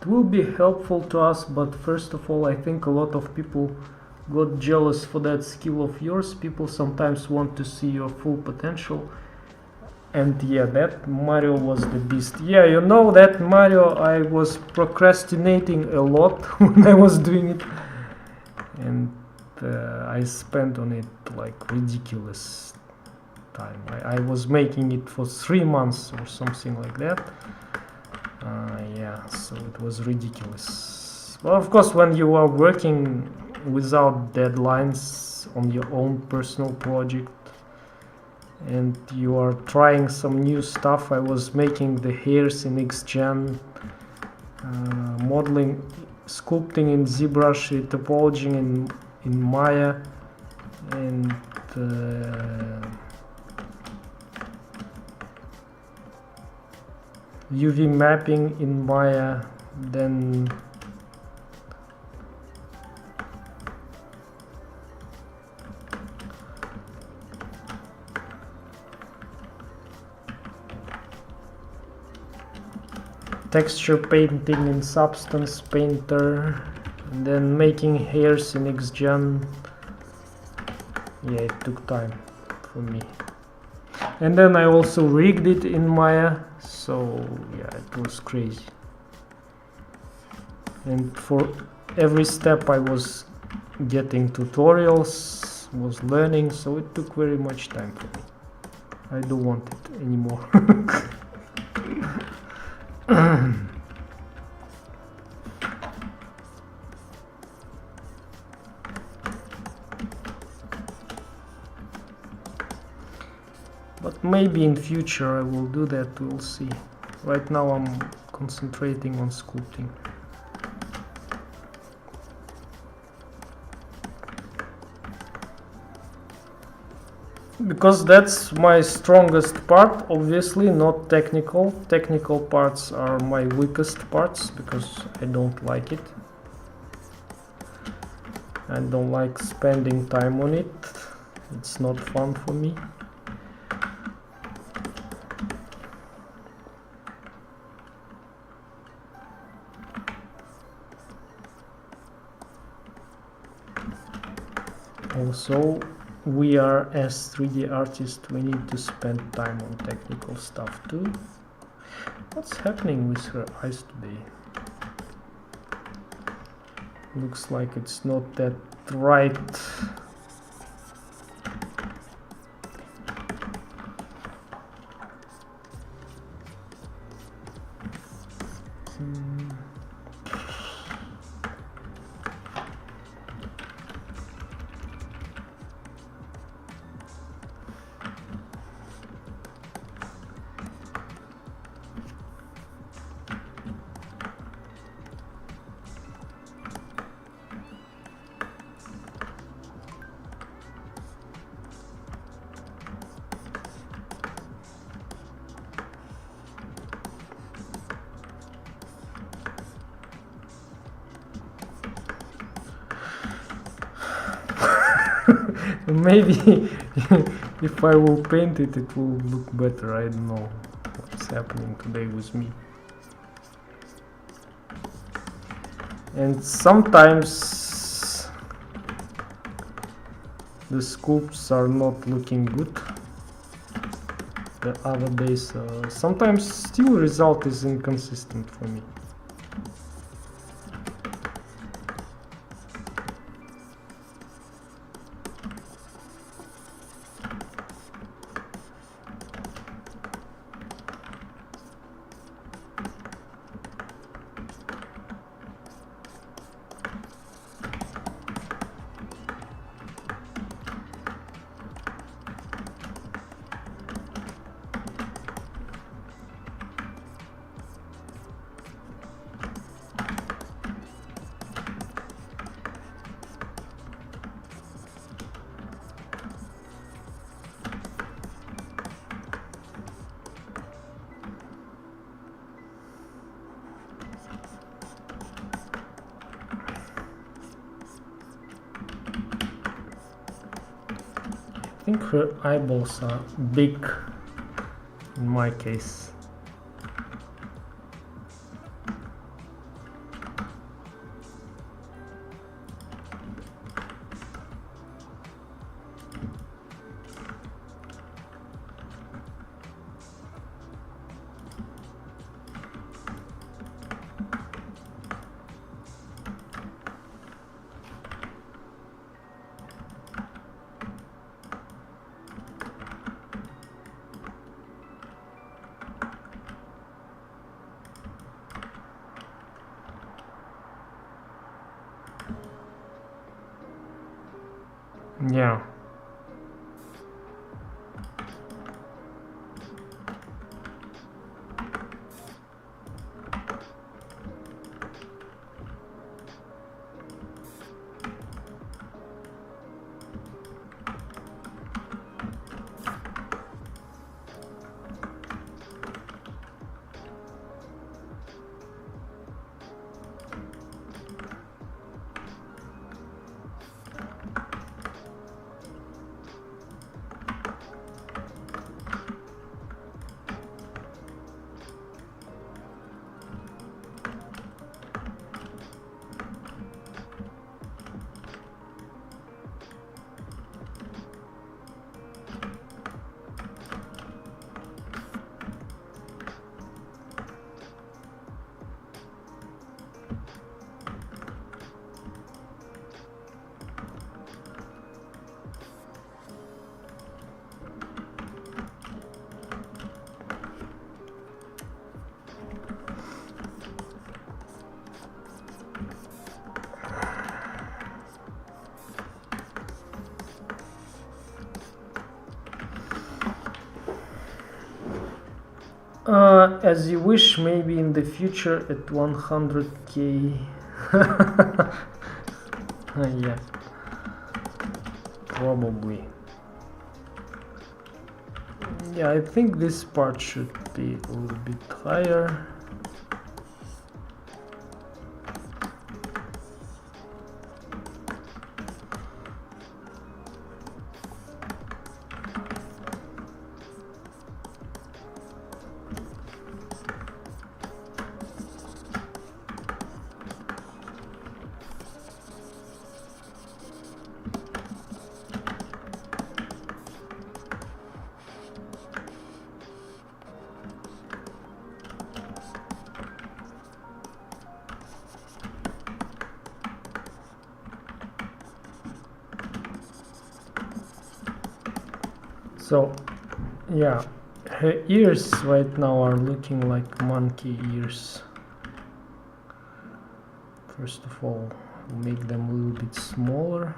It will be helpful to us, but first of all, I think a lot of people got jealous for that skill of yours. People sometimes want to see your full potential. And yeah, that Mario was the beast. Yeah, you know that Mario, I was procrastinating a lot when I was doing it. And I spent on it like ridiculous time. I was making it for 3 months or something like that. Yeah, so it was ridiculous. Well, of course, when you are working without deadlines on your own personal project and you are trying some new stuff, I was making the hairs in XGen, modeling, sculpting in ZBrush, topologing in Maya, and UV mapping in Maya, then texture painting in Substance Painter, and then making hairs in XGen. Yeah, it took time for me. And then I also rigged it in Maya, so yeah, it was crazy. And for every step I was getting tutorials, was learning, so it took very much time for me. I don't want it anymore. But maybe in future I will do that, we'll see. Right now I'm concentrating on sculpting. Because that's my strongest part, obviously, not technical. Technical parts are my weakest parts because I don't like it. I don't like spending time on it. It's not fun for me. Also, we are as 3D artists, we need to spend time on technical stuff too. What's happening with her eyes today? Looks like it's not that right. Maybe if I will paint it, it will look better. I don't know what's happening today with me. And sometimes the sculpts are not looking good. The other days, sometimes still result is inconsistent for me. I think her eyeballs are big in my case. Yeah. As you wish, maybe in the future at 100k. Yeah, probably. Yeah, I think this part should be a little bit higher. So, yeah, her ears right now are looking like monkey ears. First of all, we'll make them a little bit smaller.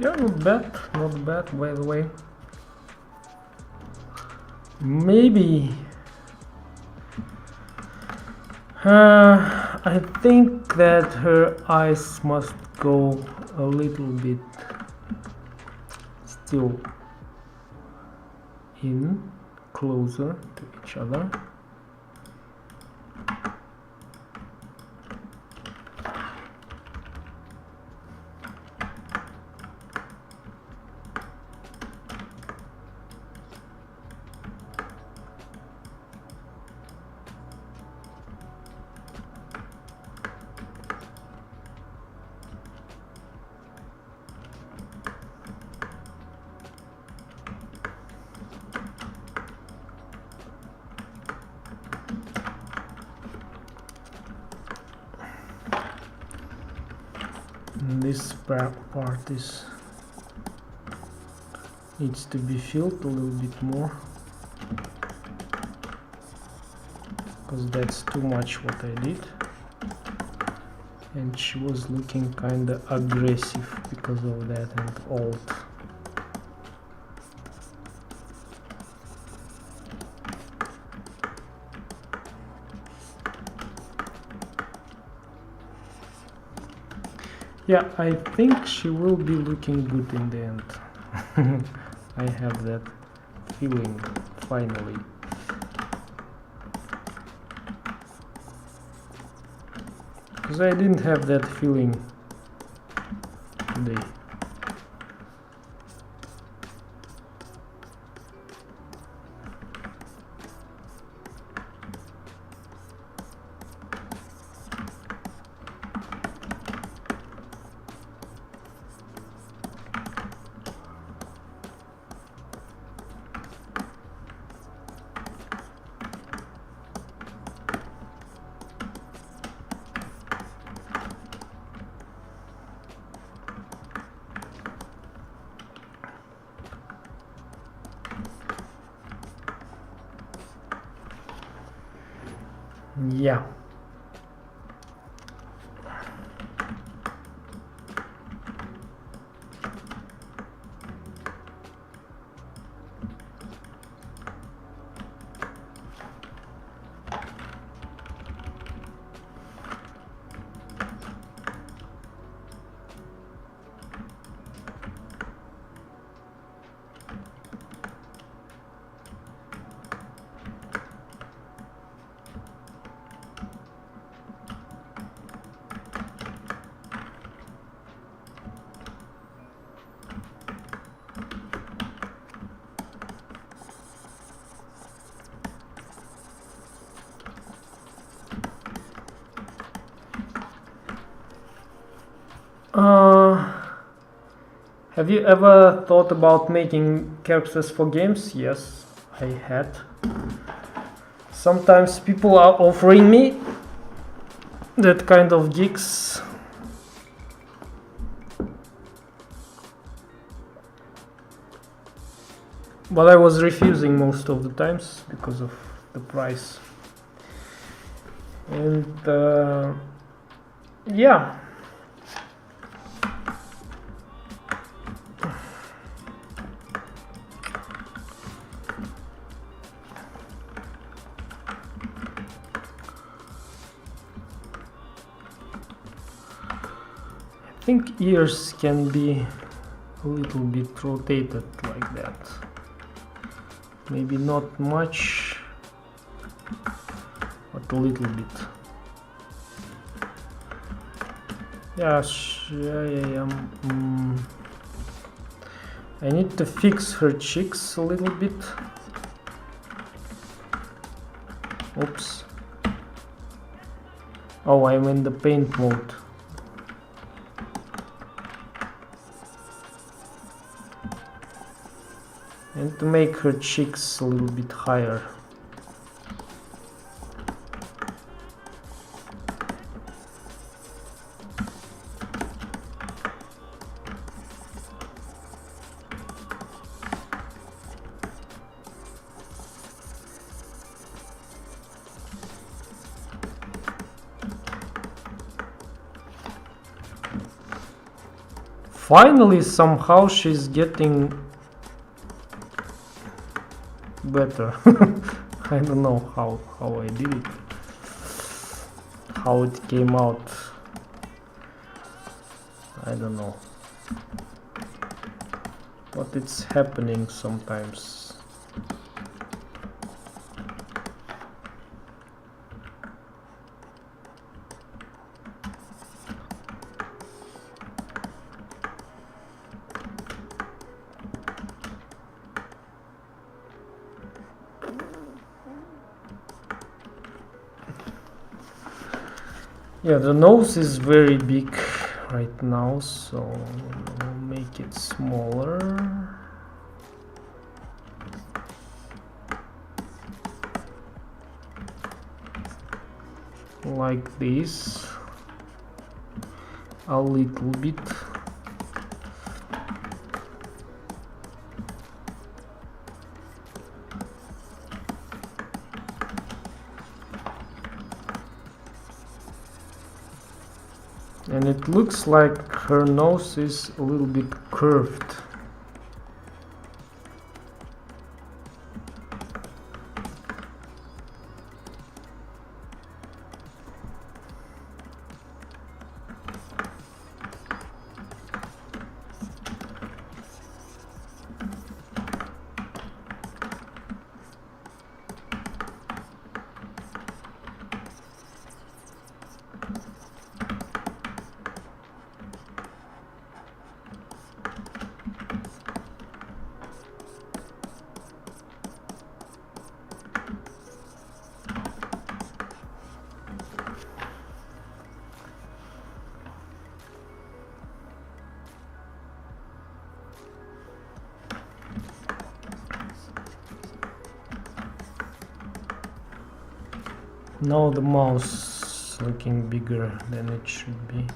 Yeah, not bad, by the way. Maybe I think that her eyes must go a little bit still in closer to each other. This part needs to be filled a little bit more, because that's too much what I did, and she was looking kinda aggressive because of that, and old. Yeah, I think she will be looking good in the end. I have that feeling, finally. Because I didn't have that feeling today. Yeah. Have you ever thought about making characters for games? Yes, I had. Sometimes people are offering me that kind of gigs. But I was refusing most of the times because of the price. And yeah. I think ears can be a little bit rotated like that. Maybe not much, but a little bit. Yeah, I need to fix her cheeks a little bit. Oops. Oh, I'm in the paint mode. And to make her cheeks a little bit higher. Finally, somehow she's getting better. I don't know how I did it, how it came out. I don't know, but it's happening sometimes. Yeah, the nose is very big right now, so we'll make it smaller. Like this, a little bit. And it looks like her nose is a little bit curved. Now the mouse looking bigger than it should be.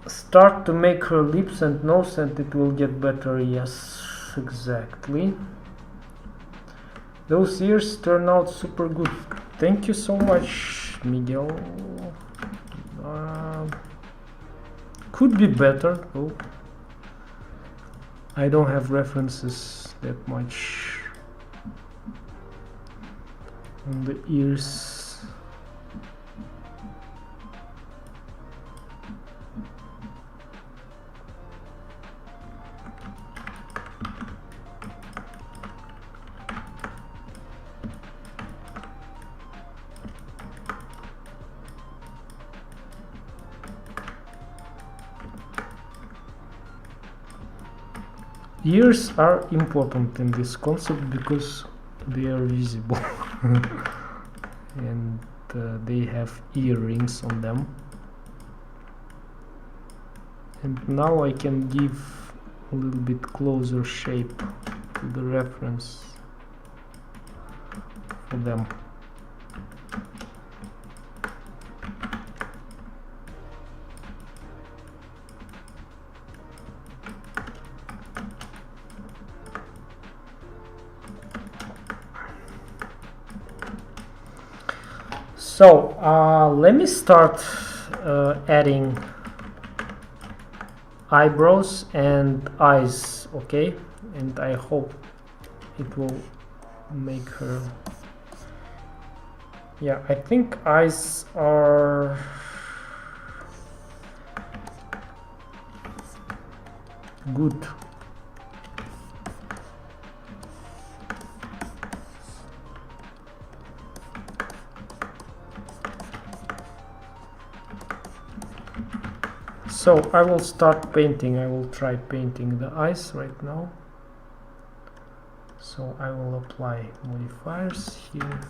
Start to make her lips and nose and it will get better. Yes, exactly. Those ears turn out super good. Thank you so much, Miguel. Could be better though. I don't have references that much on the ears. Ears are important in this concept because they are visible and they have earrings on them. And now I can give a little bit closer shape to the reference for them. So let me start adding eyebrows and eyes, okay? And I hope it will make her. Yeah, I think eyes are good. So I will start painting. I will try painting the eyes right now. So I will apply modifiers here.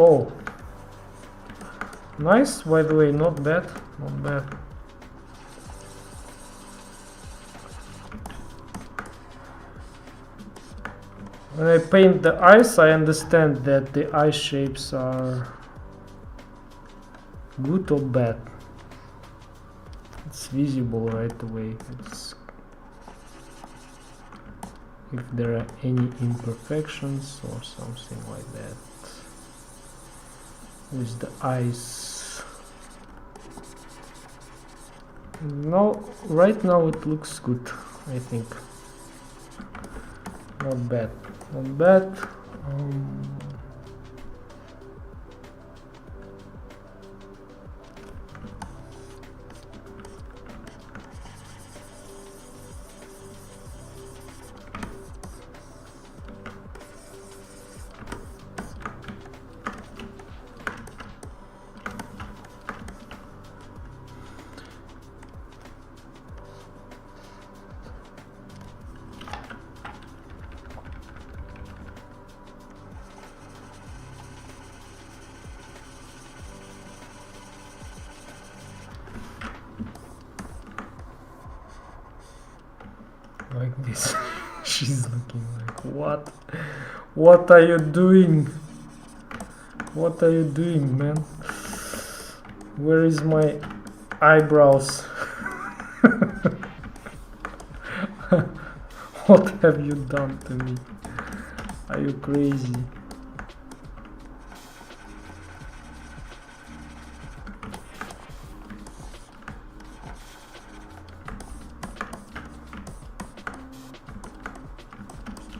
Oh, nice, by the way, not bad, not bad. When I paint the eyes, I understand that the eye shapes are good or bad. It's visible right away. If there are any imperfections or something like that with the eyes. No, right now it looks good, I think. Not bad, not bad. Like this. She's looking like, what are you doing? What are you doing, man? Where is my eyebrows? What have you done to me? Are you crazy?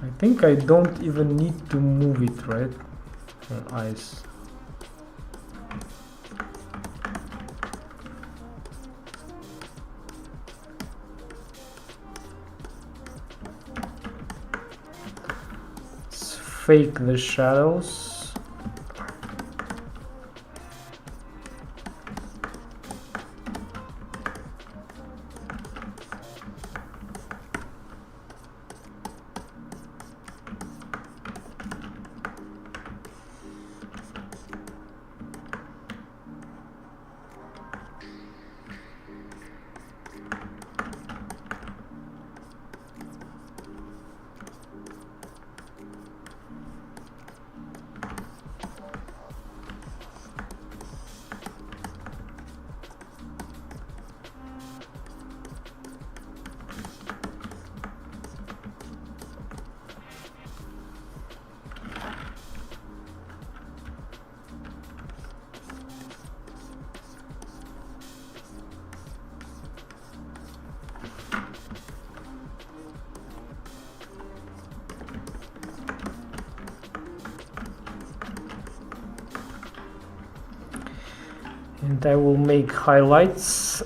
I think I don't even need to move it, right? Her eyes. Let's fake the shadows. And I will make highlights.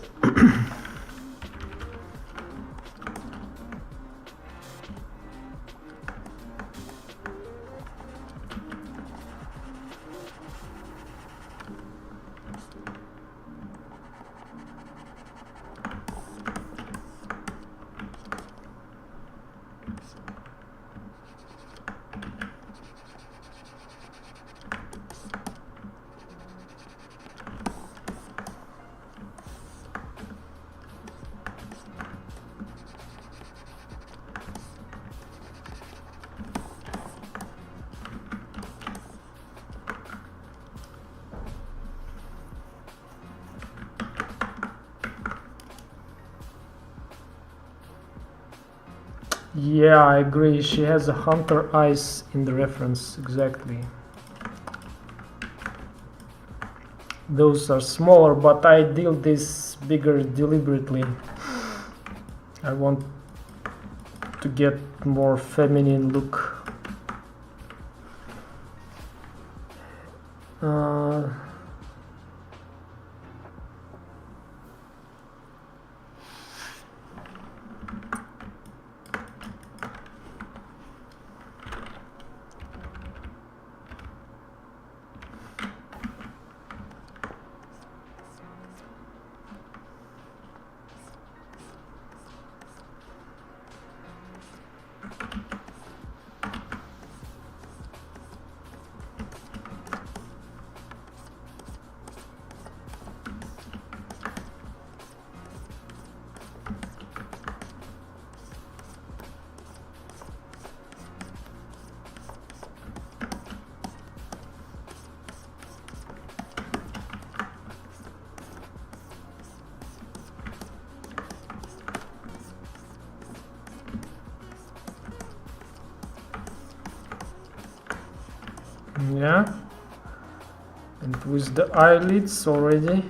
Yeah, I agree. She has a hunter eyes in the reference, exactly. Those are smaller, but I did this bigger deliberately. I want to get more feminine look. Yeah, and with the eyelids already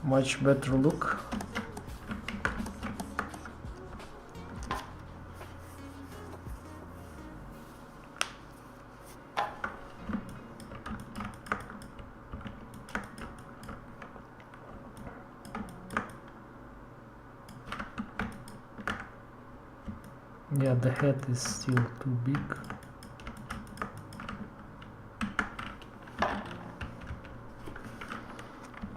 much better look. Yeah, the head is still too big.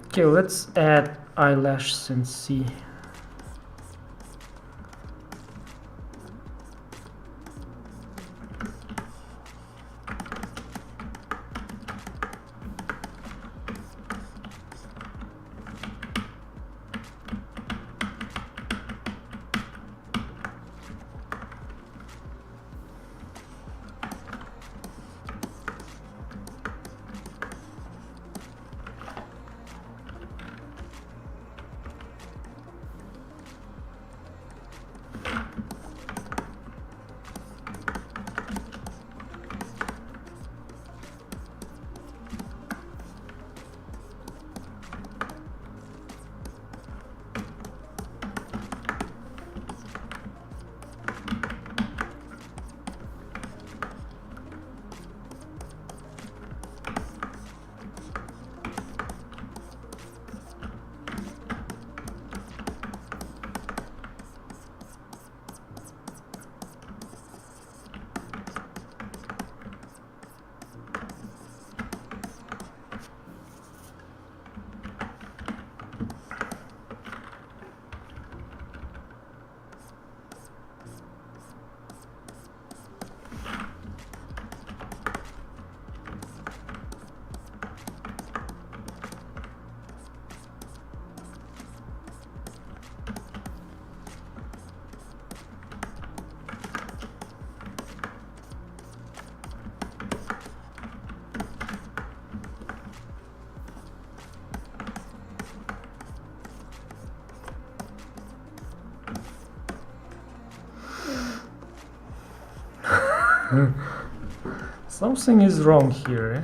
Okay, let's add eyelashes and see. Something is wrong here, eh?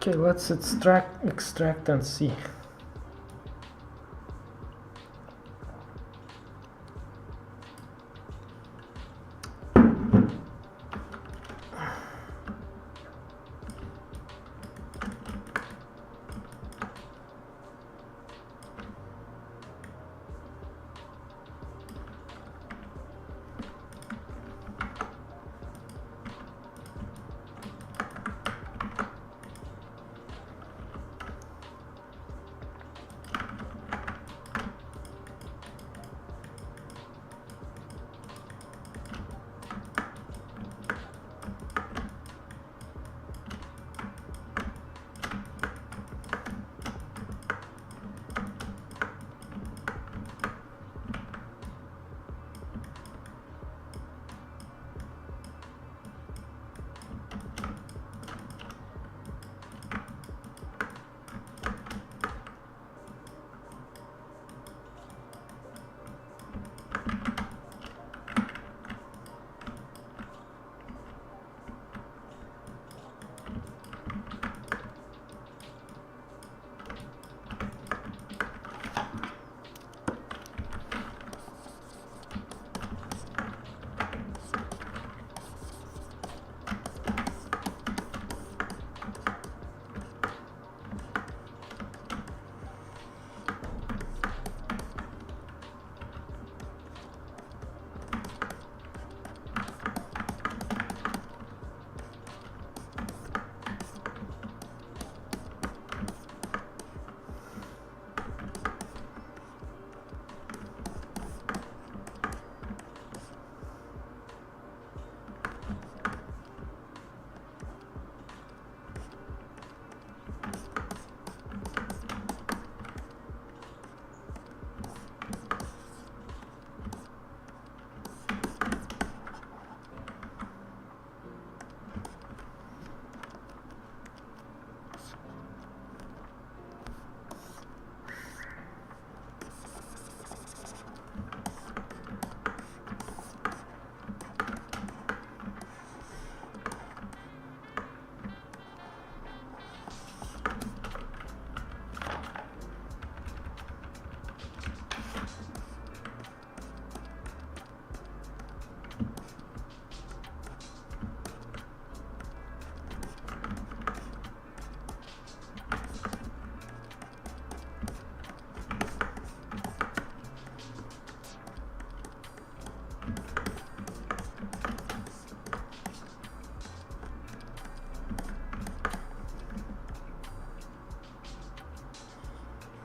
Okay, let's extract and see.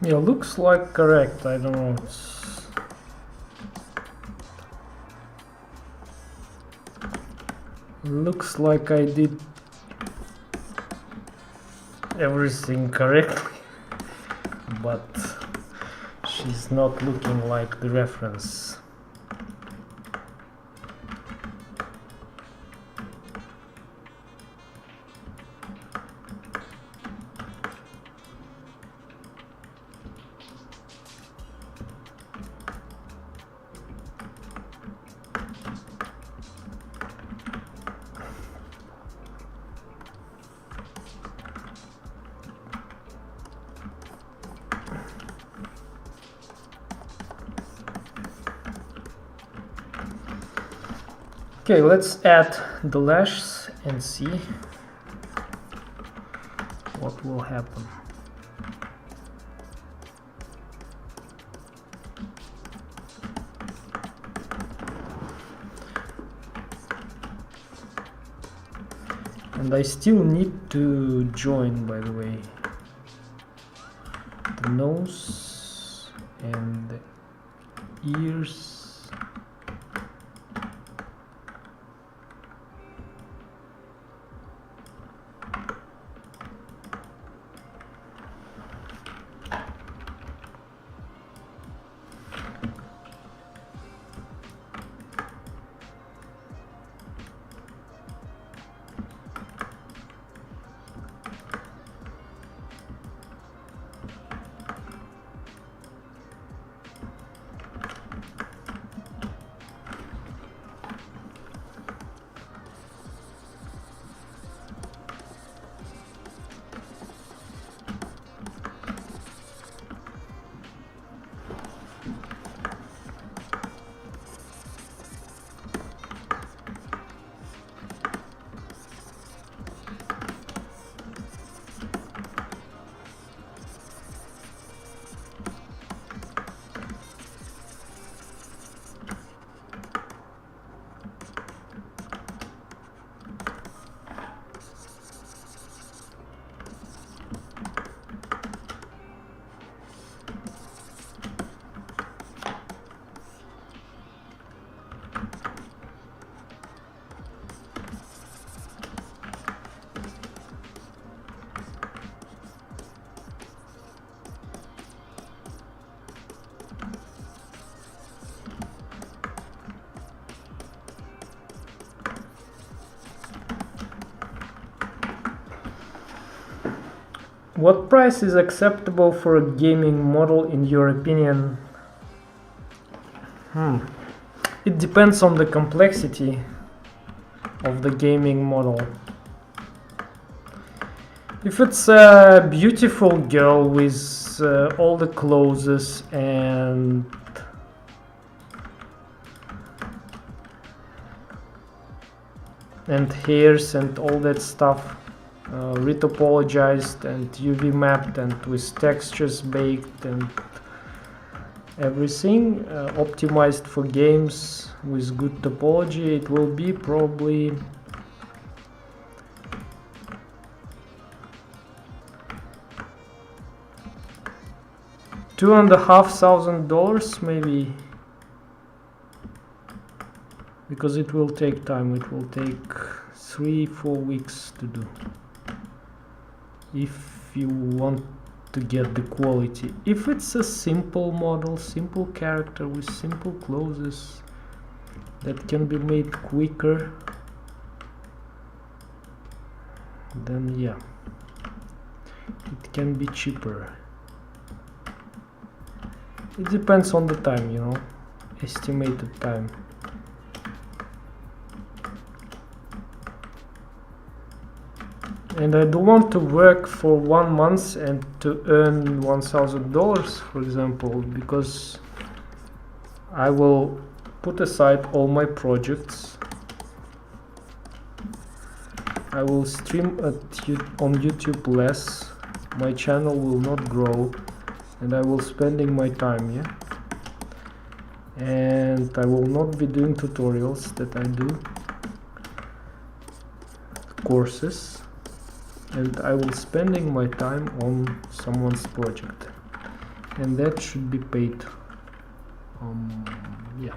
Yeah, looks like correct. I don't know. Looks like I did everything correctly, but she's not looking like the reference. Okay, let's add the lashes and see what will happen. And I still need to join, by the way, the nose and the ears. What price is acceptable for a gaming model in your opinion? It depends on the complexity of the gaming model. If it's a beautiful girl with all the clothes and hairs and all that stuff, retopologized and UV mapped and with textures baked and everything, optimized for games with good topology, it will be probably $2,500 maybe, because it will take time. It will take 3-4 weeks to do if you want to get the quality. If it's a simple model, simple character with simple clothes that can be made quicker, then yeah, it can be cheaper. It depends on the time, you know, estimated time. And I don't want to work for 1 month and to earn $1,000, for example, because I will put aside all my projects. I will stream on YouTube less. My channel will not grow, and I will spending my time, yeah. And I will not be doing tutorials that I do, courses. And I will spending my time on someone's project. and that should be paid. Yeah.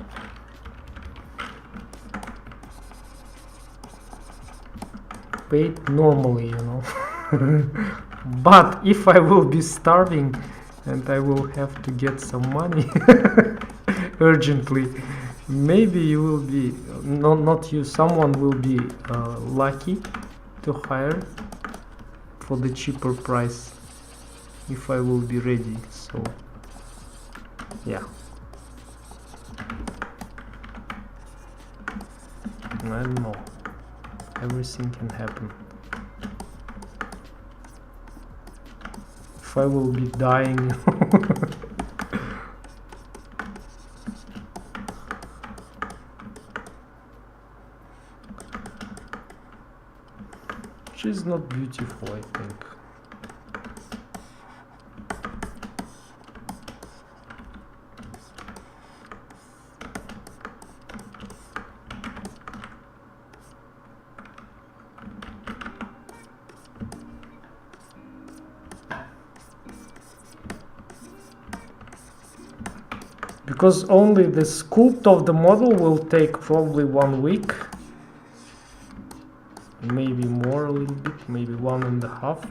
Paid normally, you know. But if I will be starving and I will have to get some money urgently, maybe you will be, not you, someone will be lucky to hire for the cheaper price if I will be ready. So yeah, I don't know, everything can happen. If I will be dying, which is not beautiful, I think. Because only the sculpt of the model will take probably 1 week, maybe more, a little bit, maybe 1.5,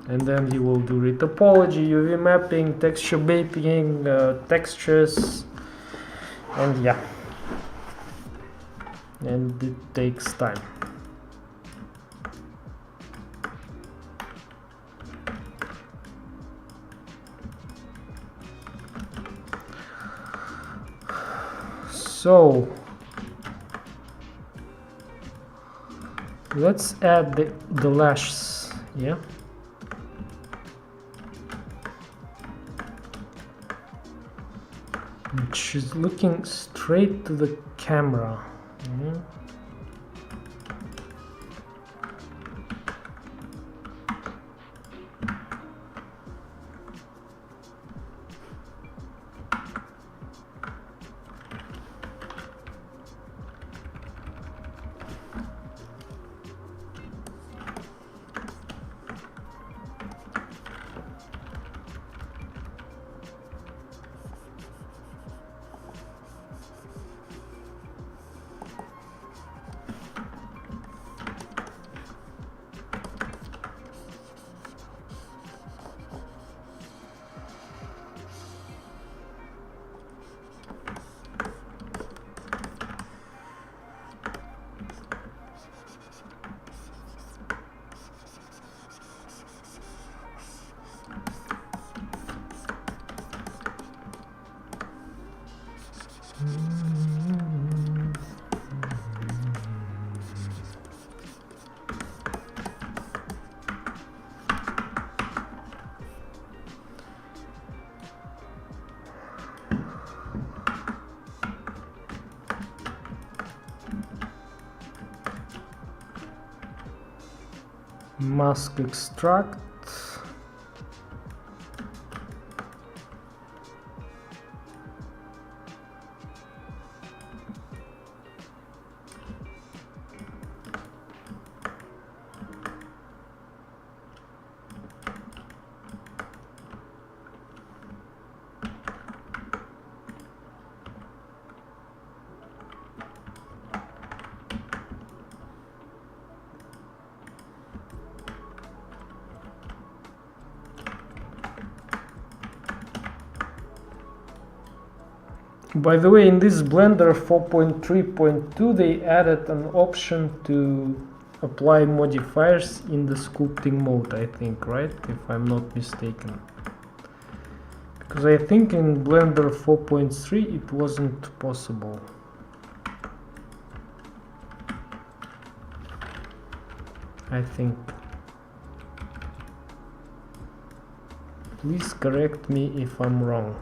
and then you will do retopology, UV mapping, texture mapping, textures, and yeah, and it takes time. So let's add the lashes, yeah. And she's looking straight to the camera. Mask extract. By the way, in this Blender 4.3.2 they added an option to apply modifiers in the sculpting mode, I think, right? If I'm not mistaken. Because I think in Blender 4.3 it wasn't possible. I think. Please correct me if I'm wrong.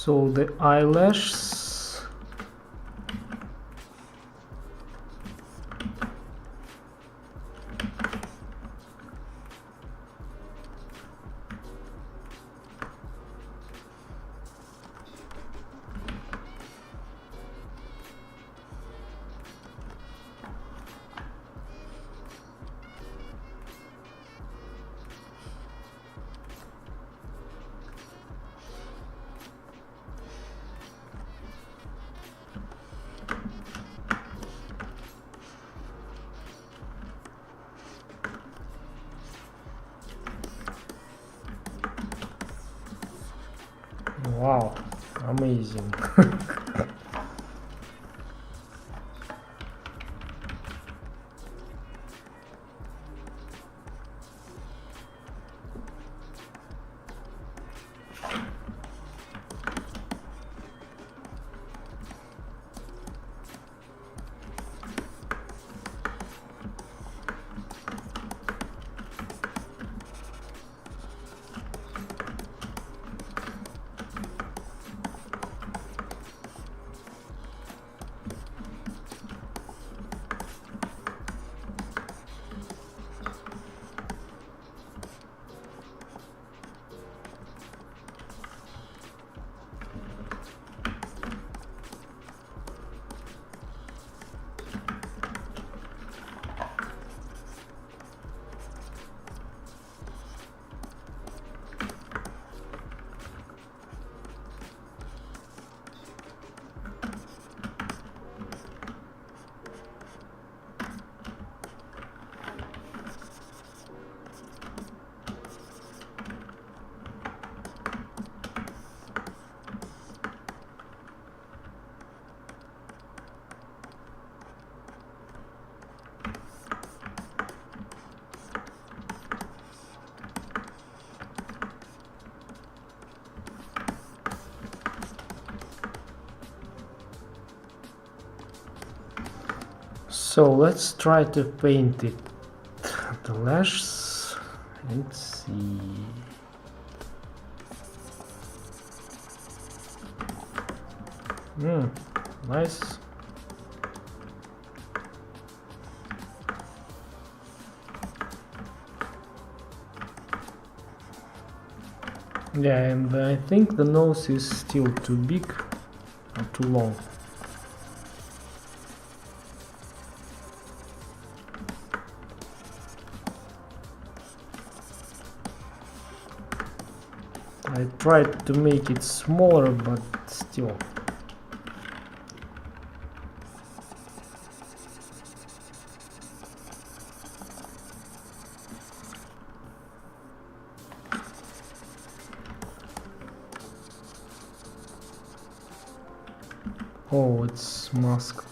So the eyelashes. Wow, amazing. So let's try to paint it, the lashes. Let's see. Nice. Yeah, and I think the nose is still too big or too long. I tried to make it smaller, but still. Oh, it's masked.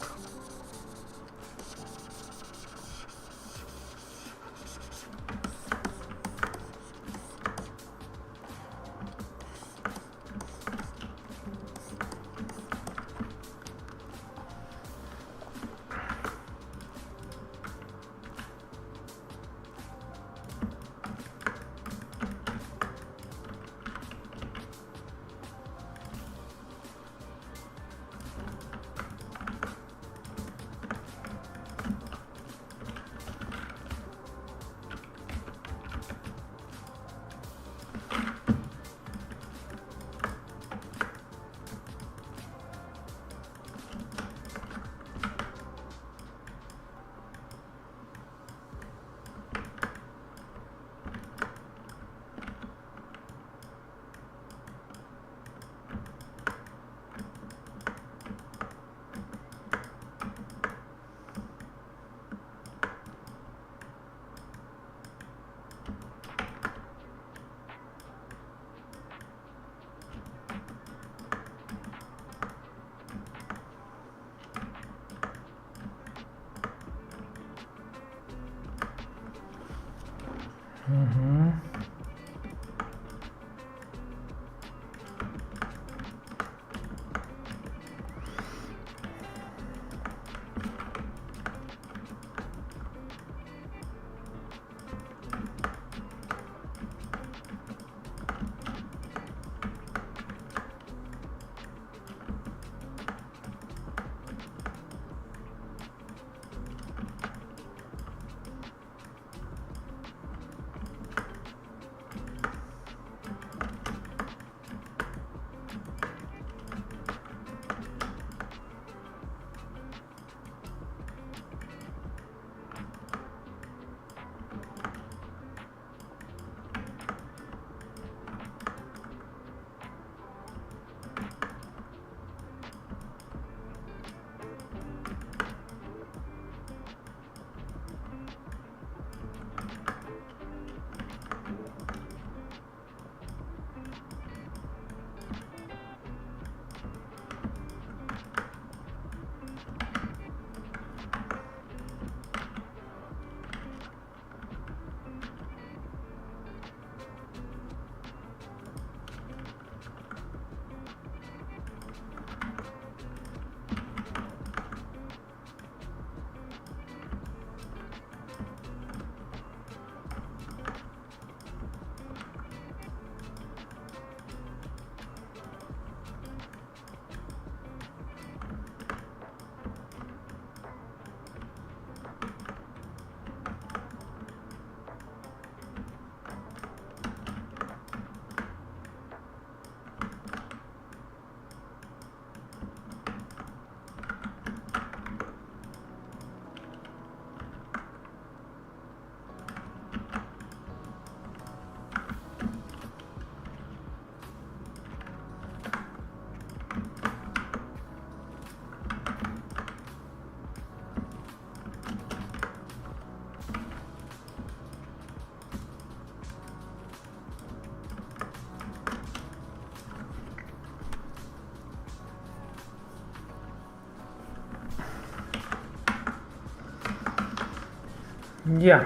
Yeah.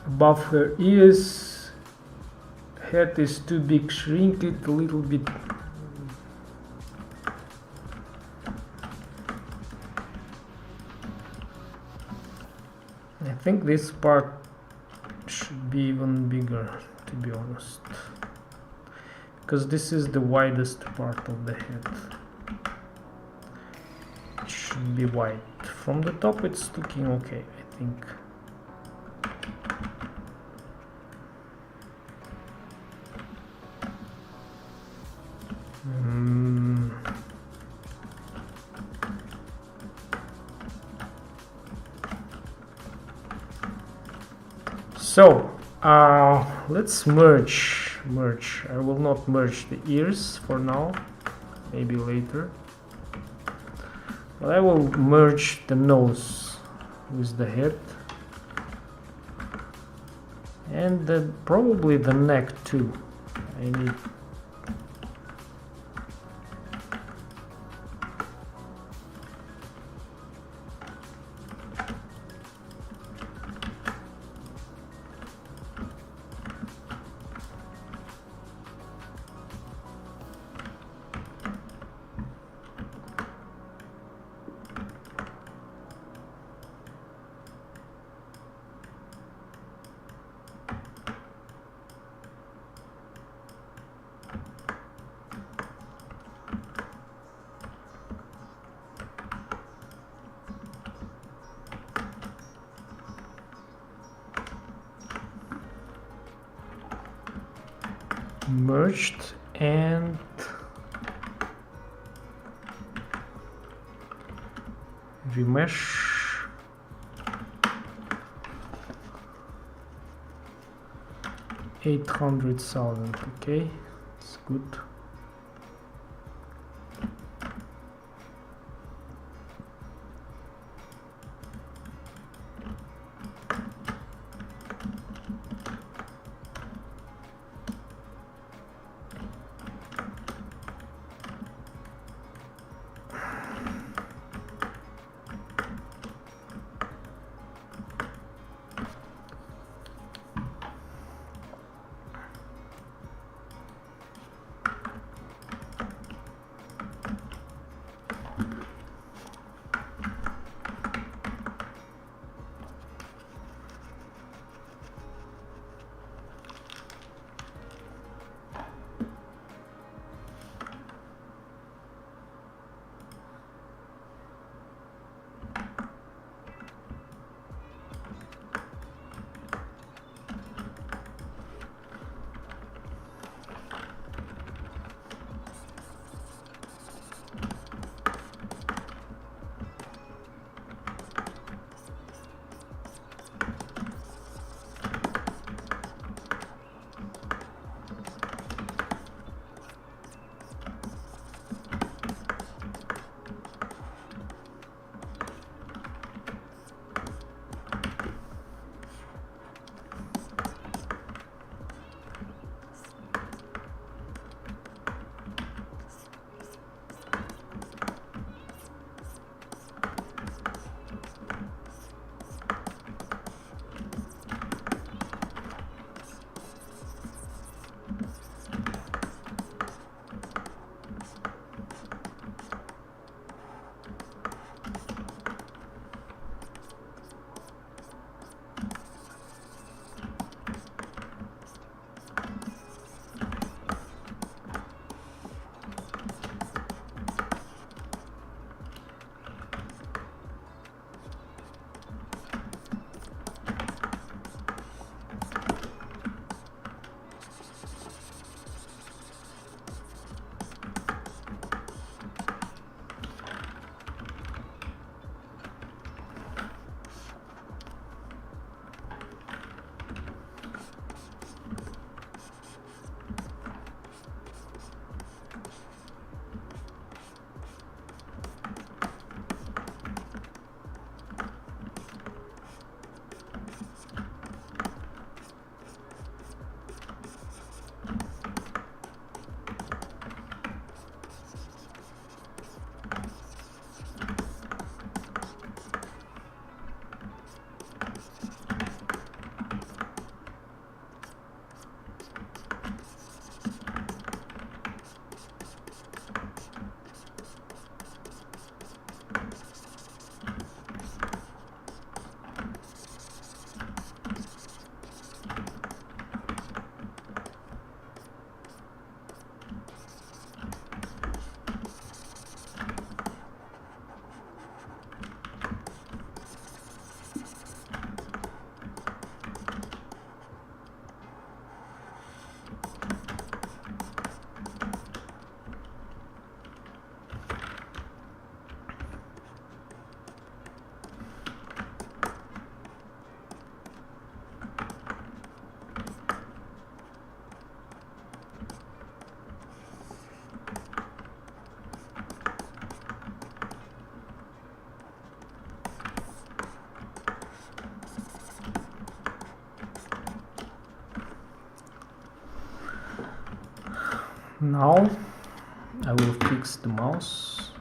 Above her ears, head is too big, shrink it a little bit. I think this part should be even bigger, to be honest, because this is the widest part of the head. It should be wide. From the top it's looking okay, I think. So let's merge. I will not merge the ears for now, maybe later, but I will merge the nose with the head and probably the neck too. I need merged and remesh. $800,000. Okay, it's good. Now I will fix the mouse.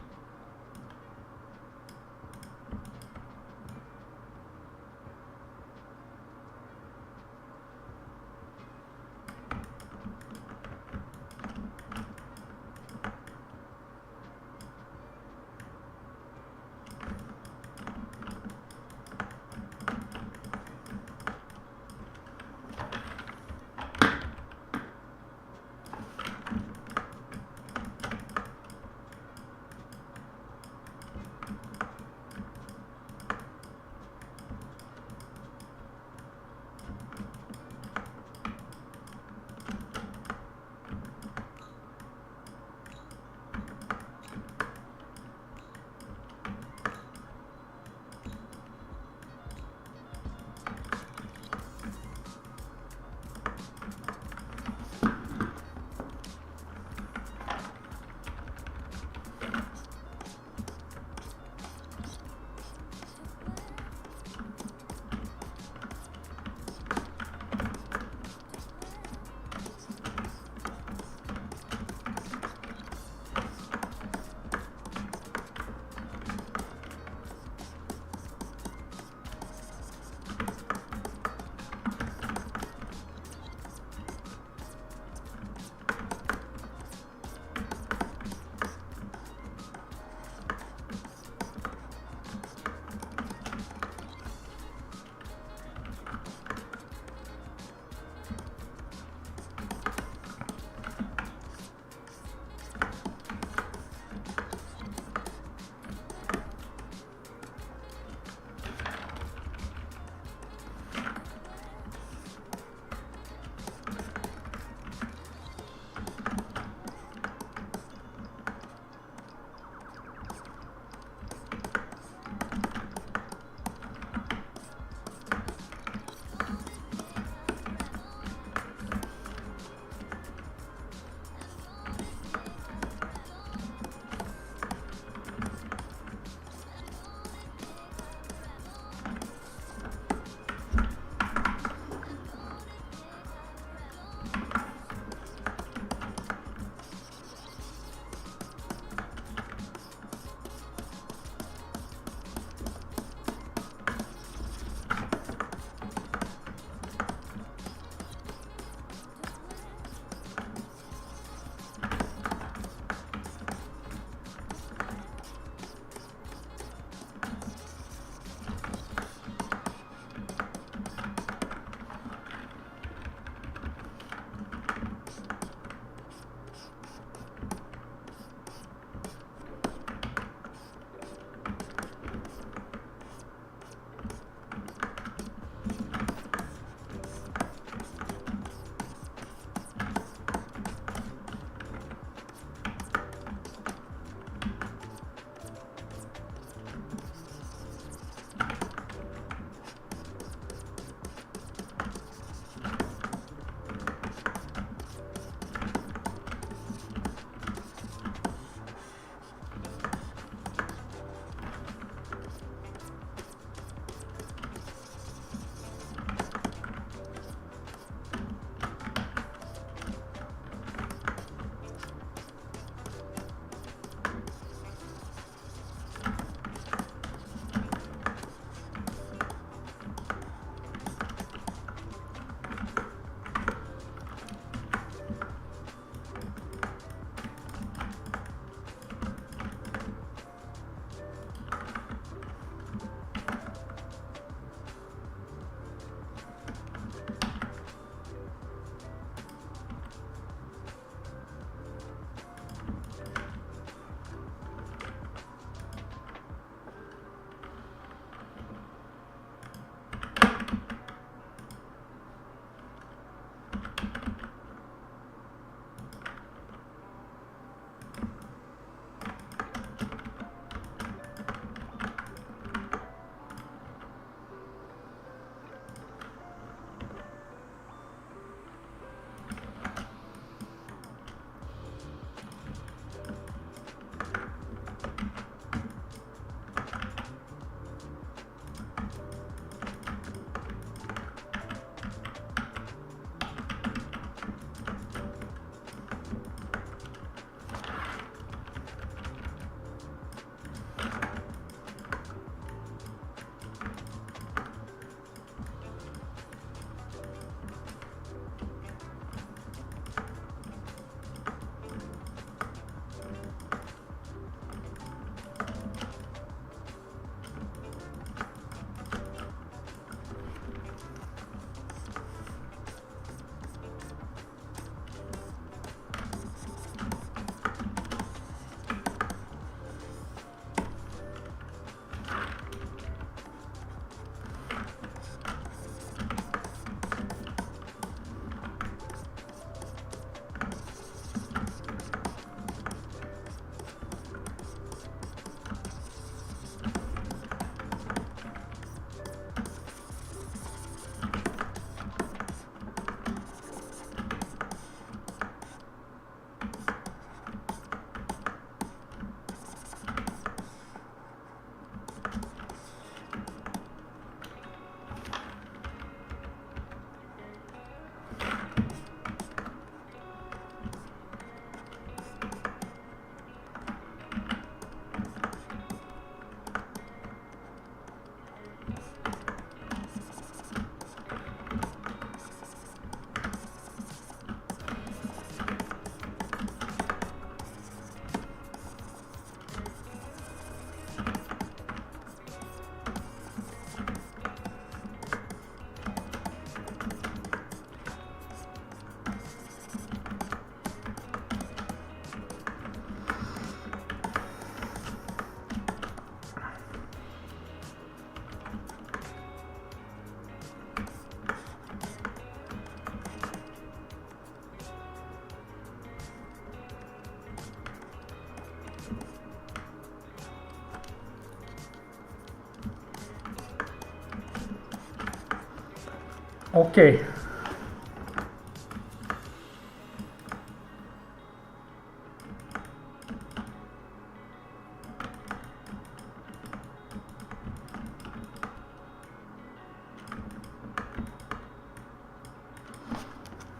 Okay.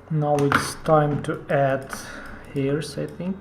Now it's time to add hairs, I think.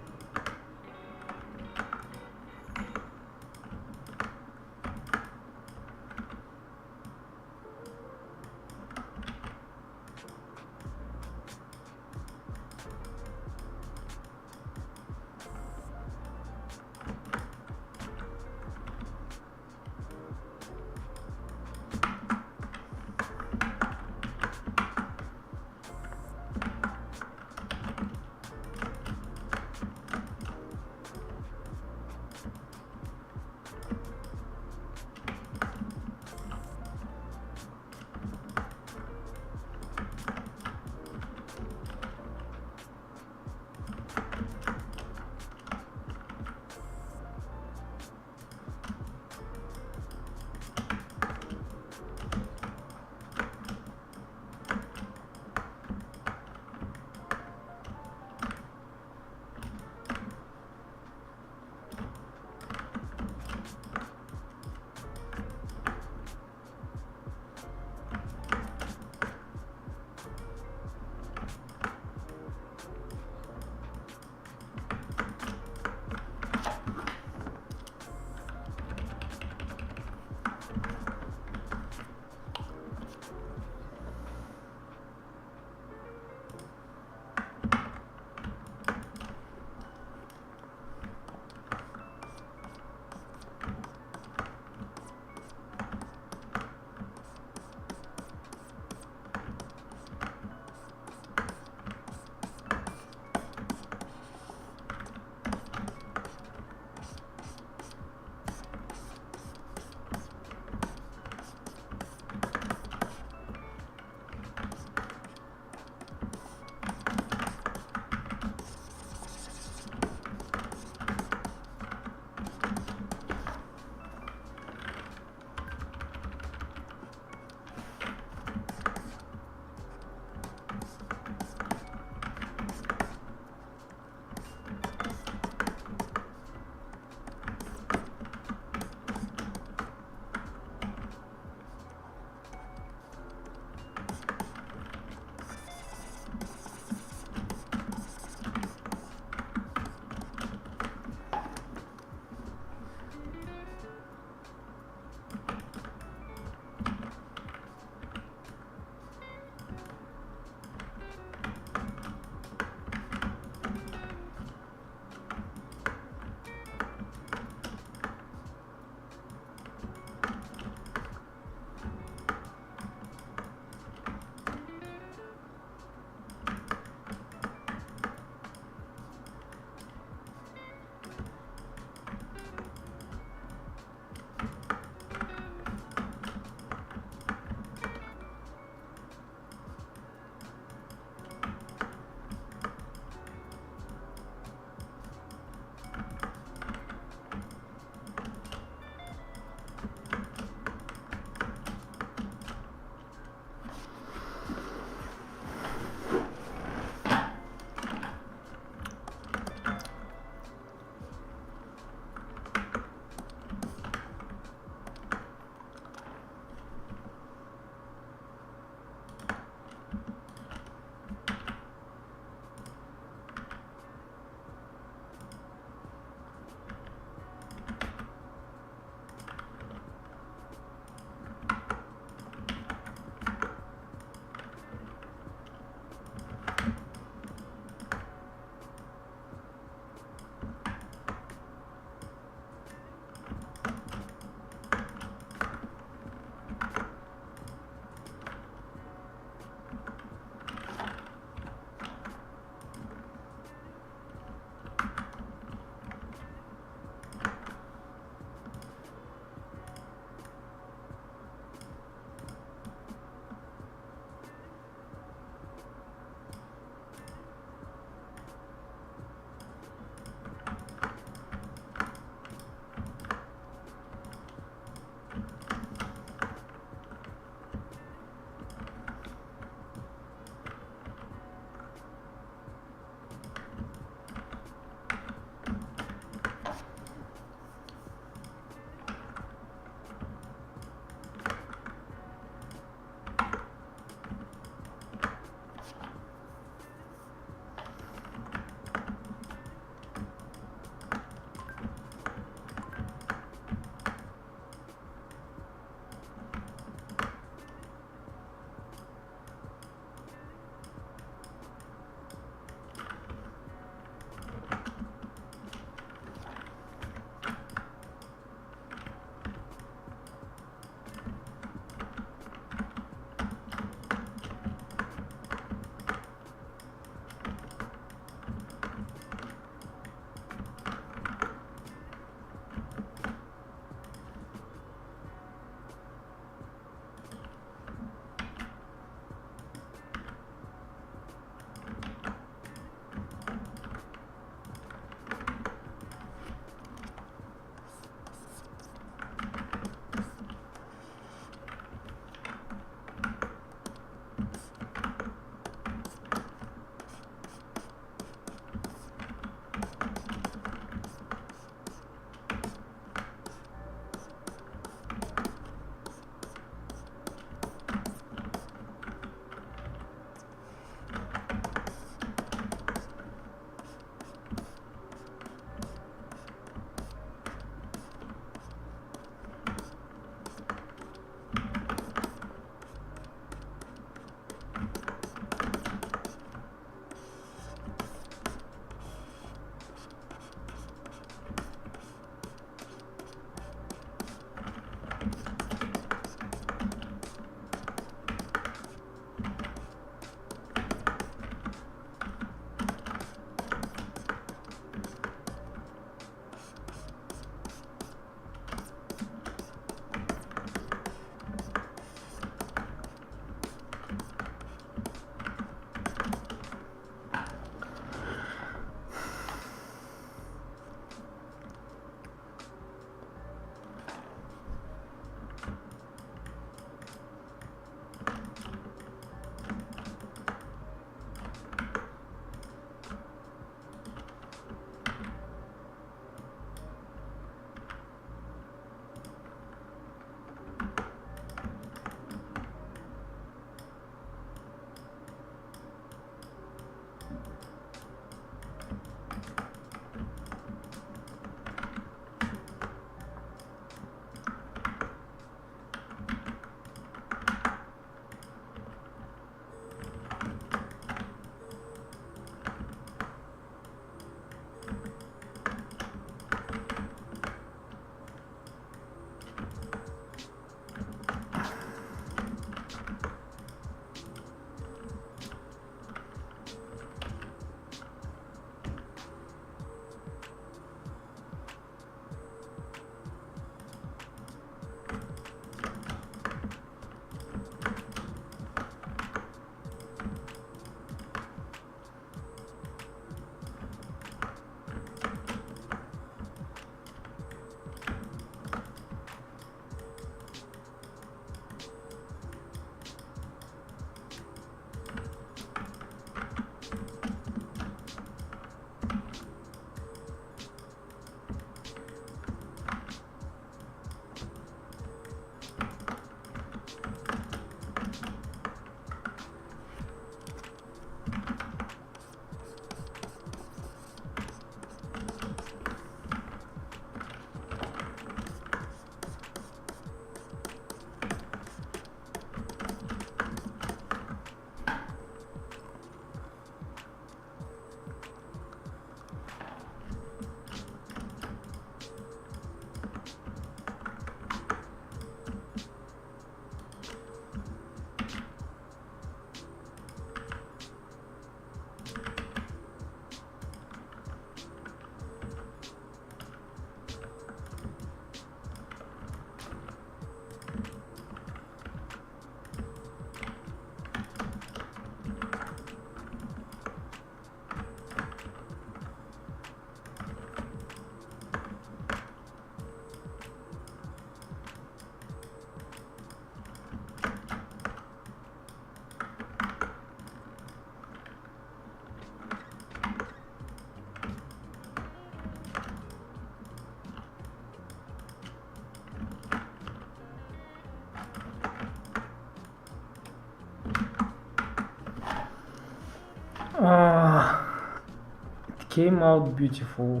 came out beautiful.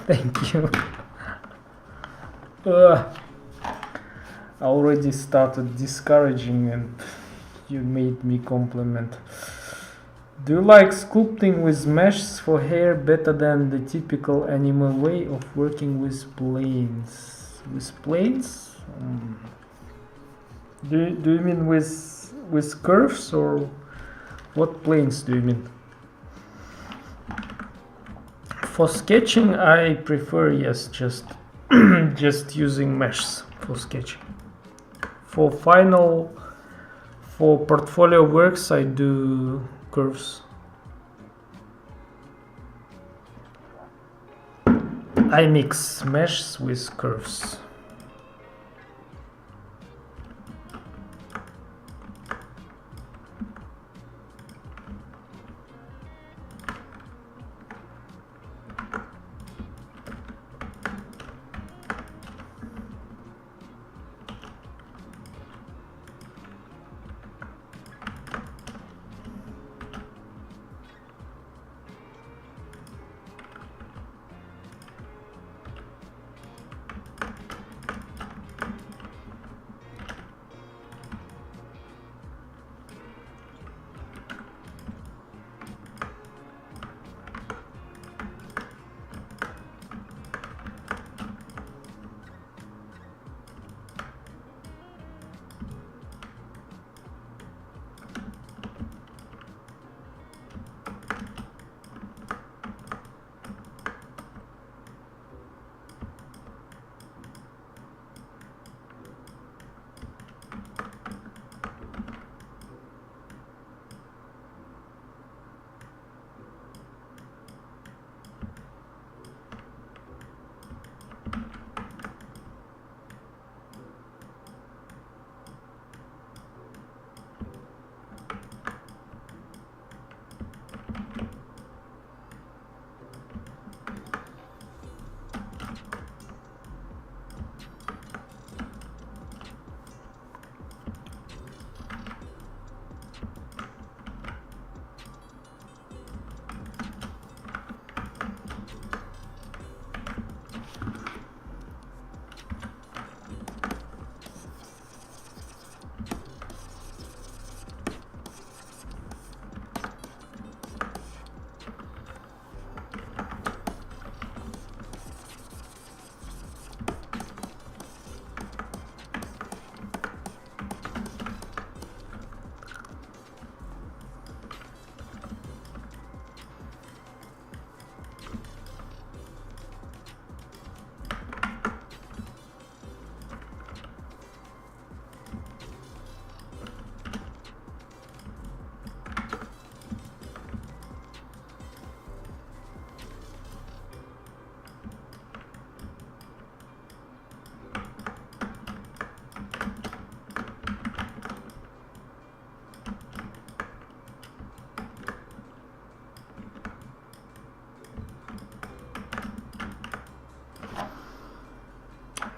Thank you. I already started discouraging and you made me compliment. Do you like sculpting with meshes for hair better than the typical animal way of working with planes? With planes? Do you mean with curves, or what planes do you mean? For sketching, I prefer, yes, just using meshes for sketching. For portfolio works, I do curves. I mix meshes with curves.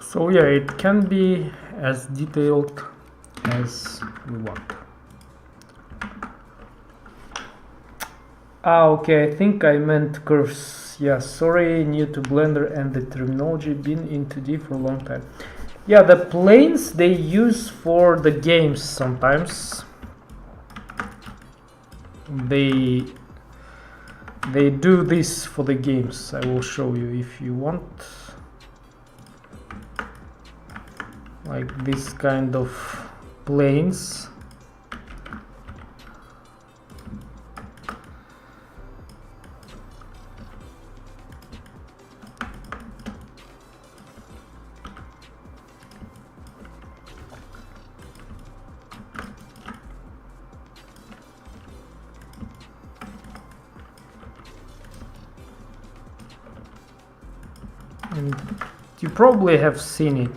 So yeah, it can be as detailed as we want. Okay, I think I meant curves. Yeah, sorry, new to Blender and the terminology, been in 2D for a long time. Yeah, the planes they use for the games sometimes. They do this for the games. I will show you if you want. Like this kind of planes. And you probably have seen it.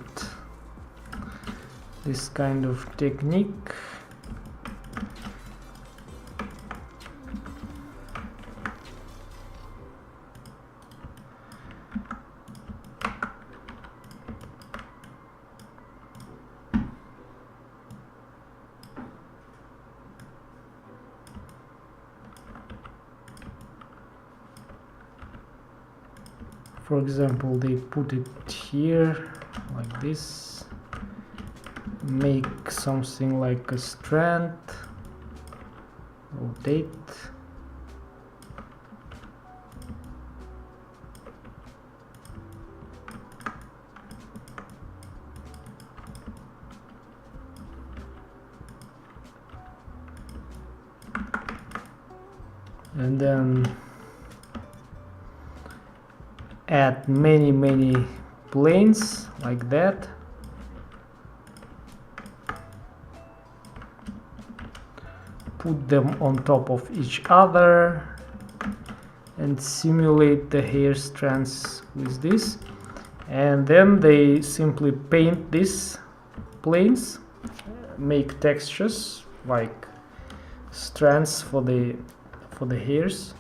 This kind of technique. For example, they put it here like this, make something like a strand, rotate, and then add many planes like that. Put them on top of each other and simulate the hair strands with this, and then they simply paint these planes, make textures like strands for the hairs,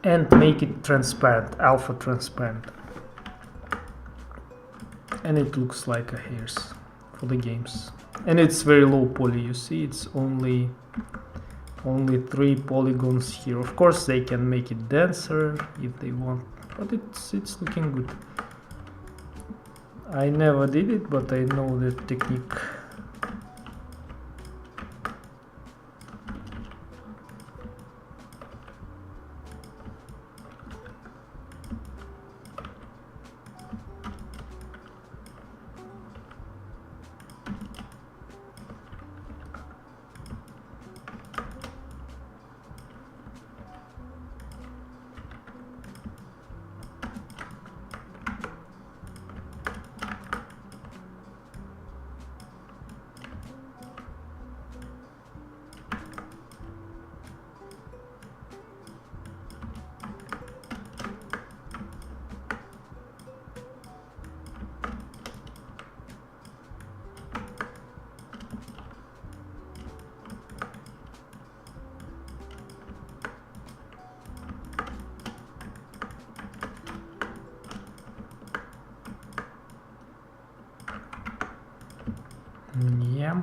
and make it transparent, alpha transparent, and it looks like a hairs for the games. And it's very low poly, you see, it's only 3 polygons here. Of course they can make it denser if they want, but it's looking good. I never did it, but I know the technique. Yeah.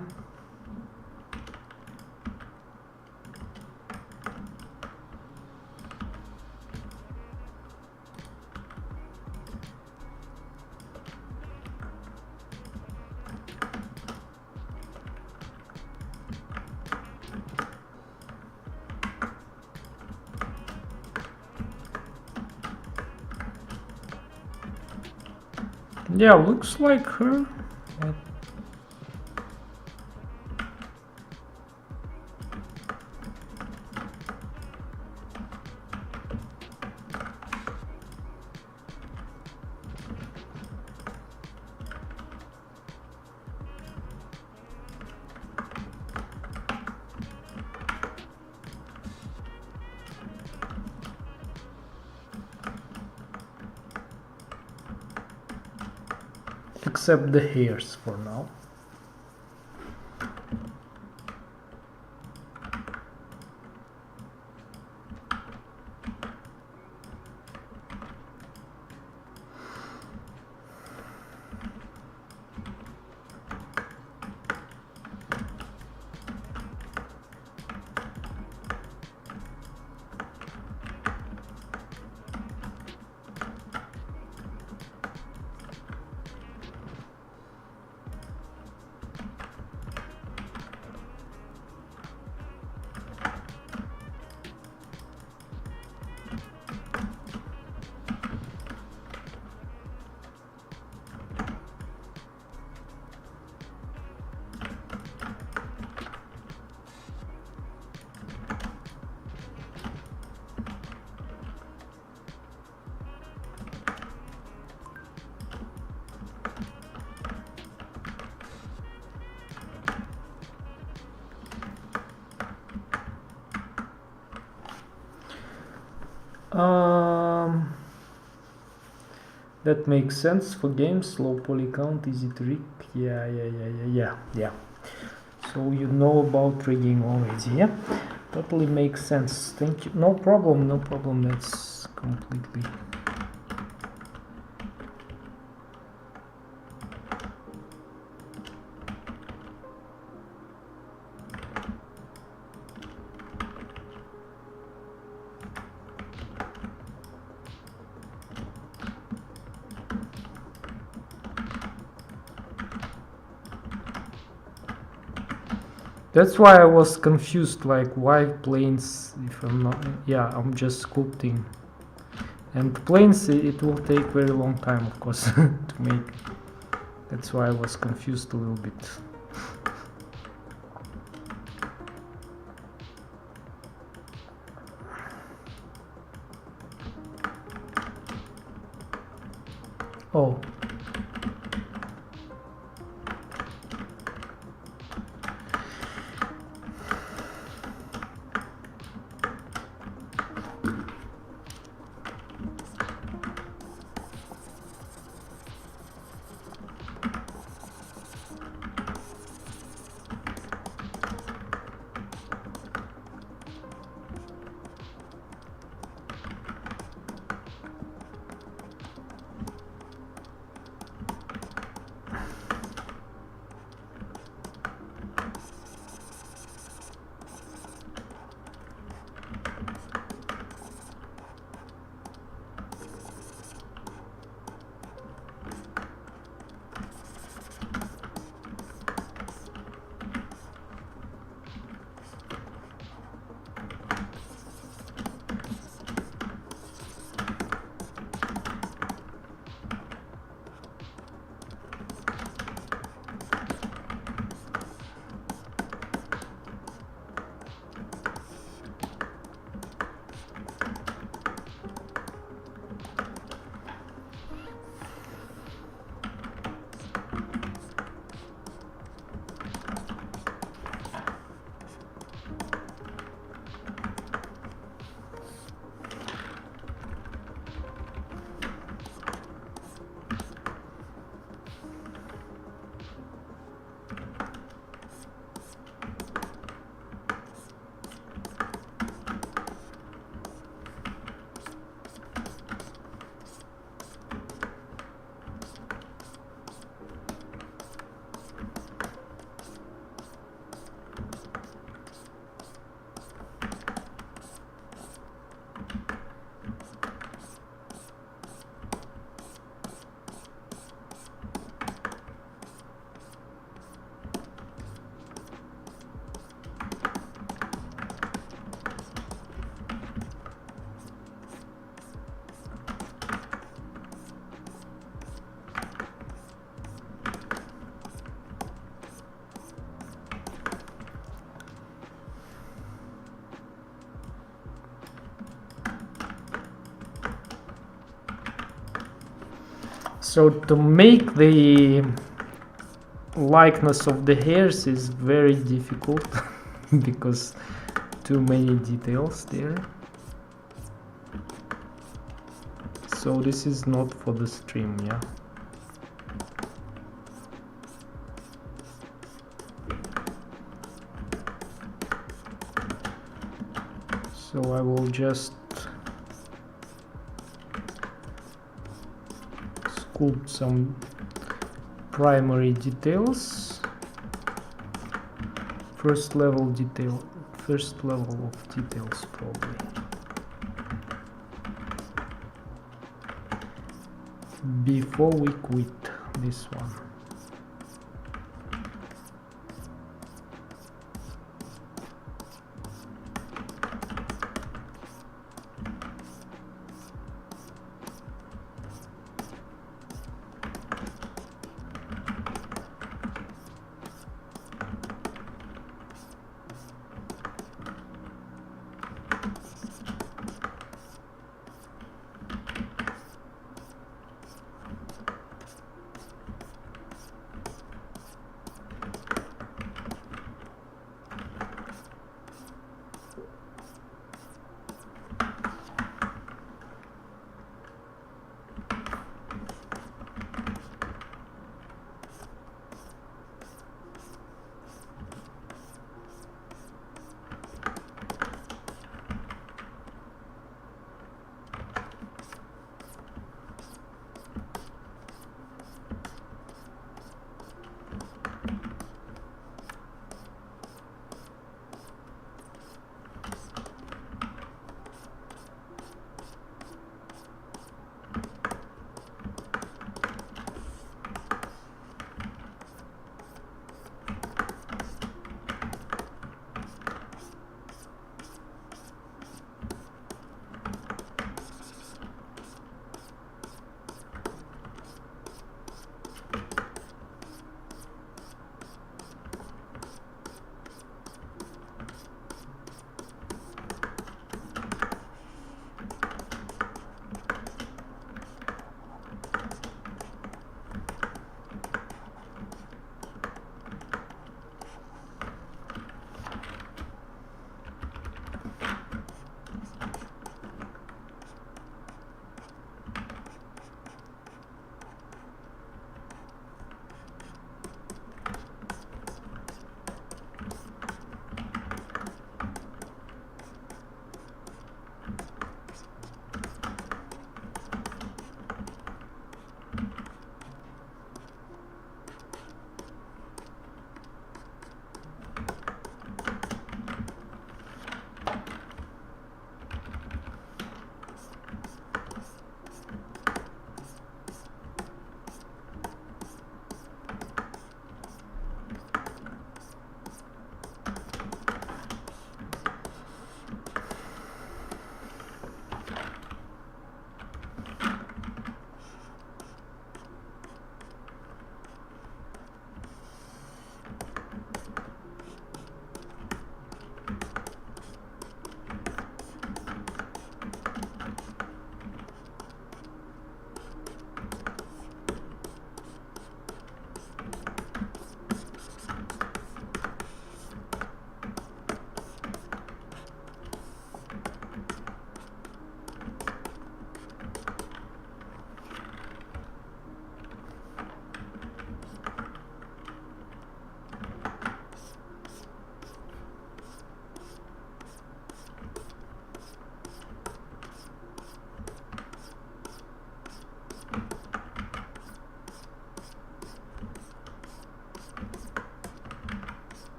Yeah, looks like her. Except the hairs for now. That makes sense for games, low poly count, easy to rig. Yeah. So you know about rigging already, yeah? Totally makes sense. Thank you. No problem. That's completely. That's why I was confused, like why planes if I'm not, yeah, I'm just sculpting. And planes, it will take very long time, of course, to make. That's why I was confused a little bit. Oh. So to make the likeness of the hairs is very difficult because too many details there. So this is not for the stream, yeah. So I will just sculpt some primary details, first level of details probably. Before we quit this one.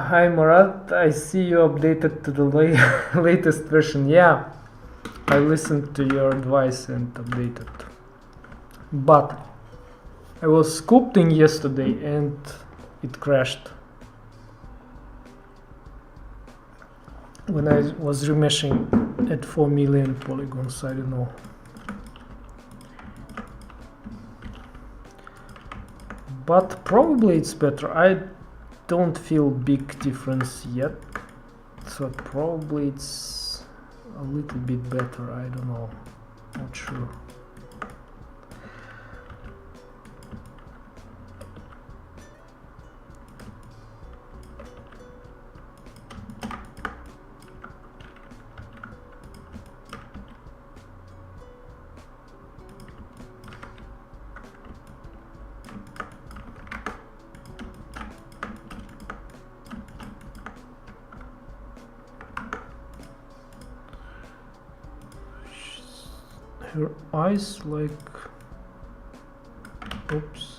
Hi Murat, I see you updated to the latest version. Yeah, I listened to your advice and updated. But I was sculpting yesterday and it crashed. When I was remeshing at 4 million polygons, I don't know. But probably it's better. I don't feel big difference yet, so probably it's a little bit better. I don't know, not sure. Her eyes like, oops.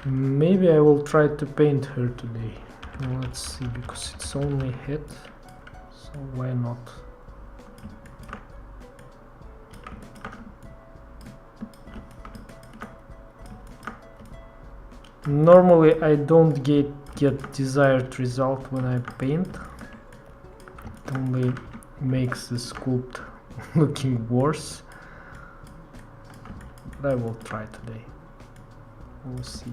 Maybe I will try to paint her today. Let's see, because it's only head, so why not? Normally I don't get desired result when I paint. It only makes the sculpt looking worse. But I will try today. We'll see.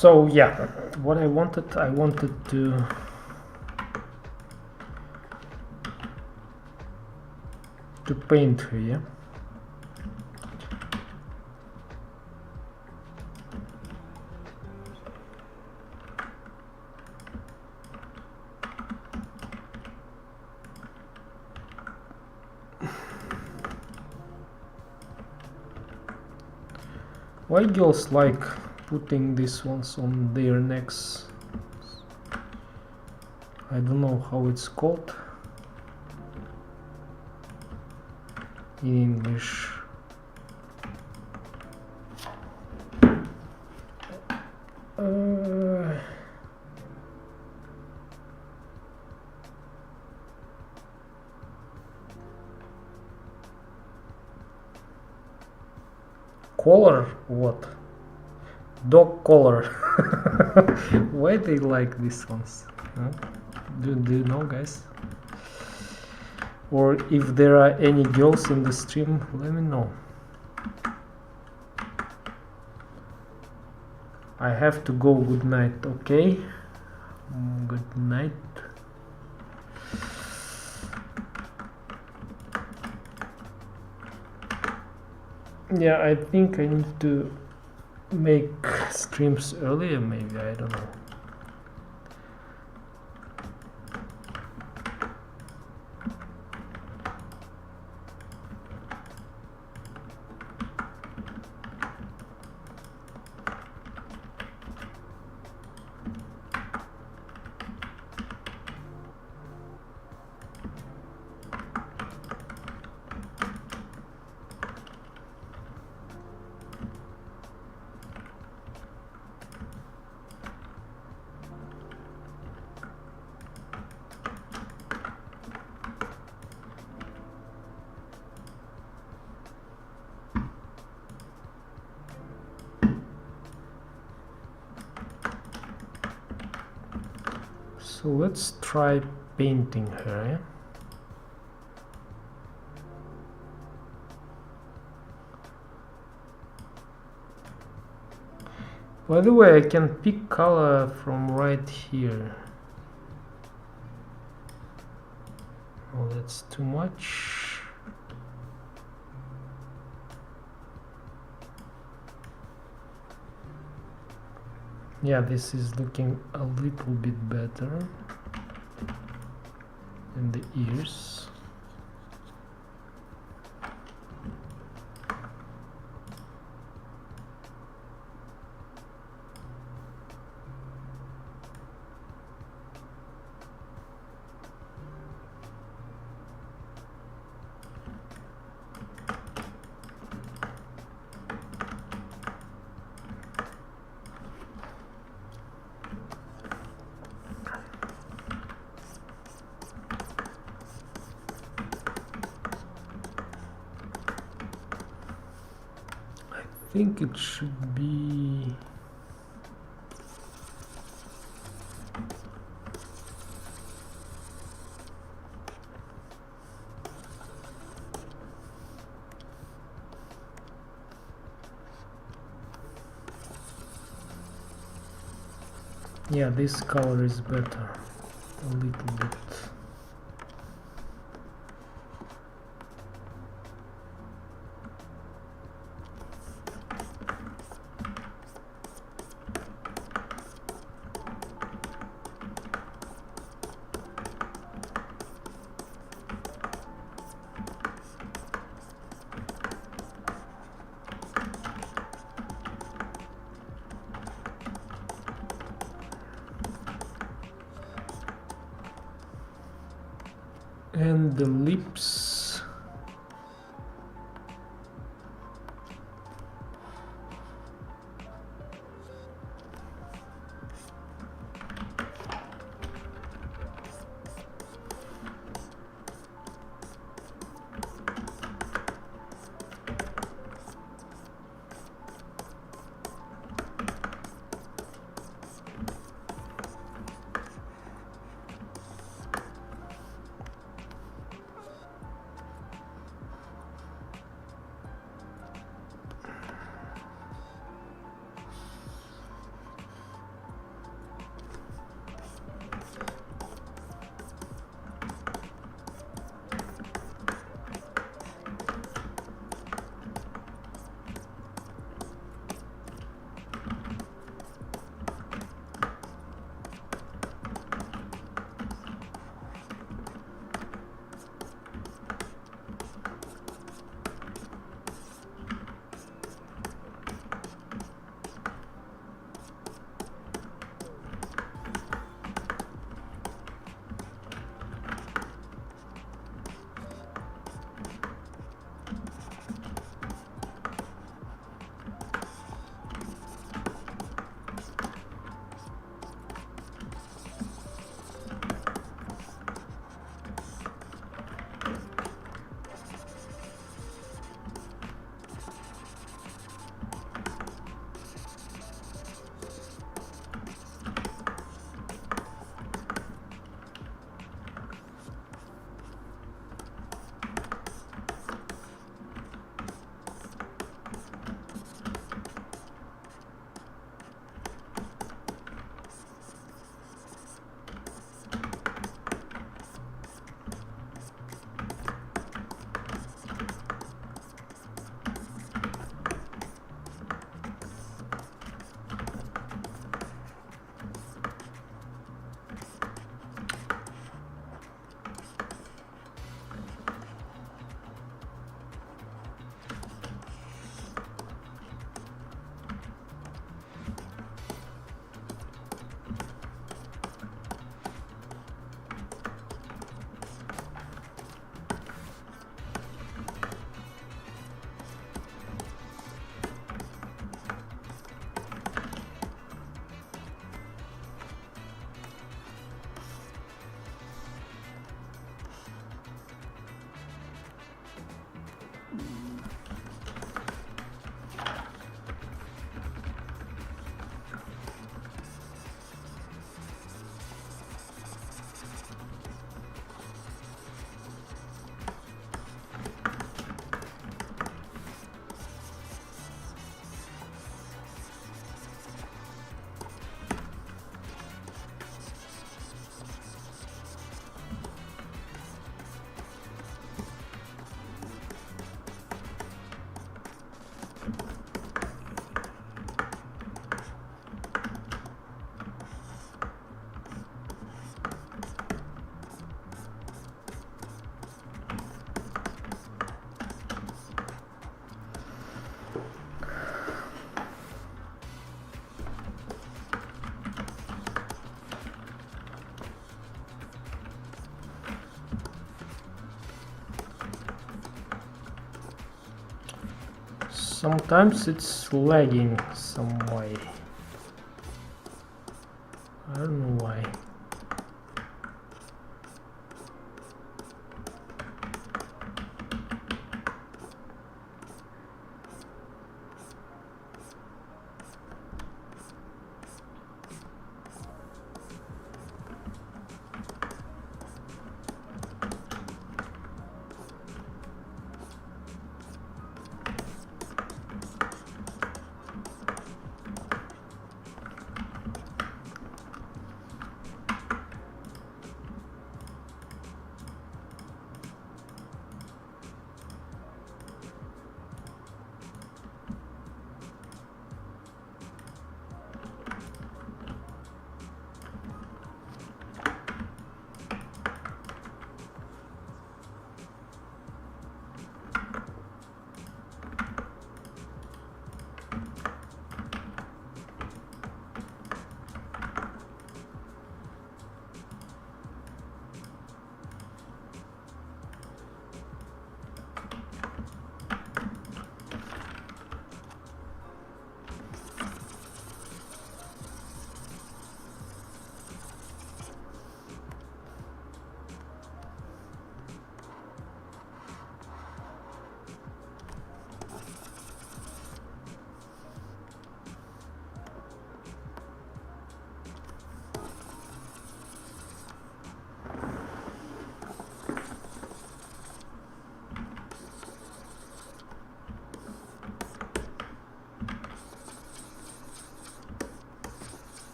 So yeah, what I wanted to paint her, yeah. Why girls like putting these ones on their necks? I don't know how it's called in English. Collar? What? Dog collar. Why they like these ones? Huh? Do you know, guys? Or if there are any girls in the stream, let me know. I have to go. Good night. Okay. Good night. Yeah, I think I need to make streams earlier, maybe, I don't know. So let's try painting her, yeah? By the way, I can pick color from right here. Oh, that's too much. Yeah, this is looking a little bit better. And the ears. I think it should be yeah, this color is better a little bit. And the lips. sometimes it's lagging some way. I don't know why.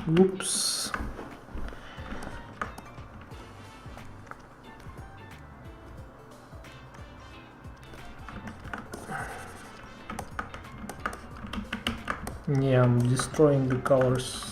Whoops. Yeah, I'm destroying the colors.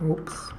Oops.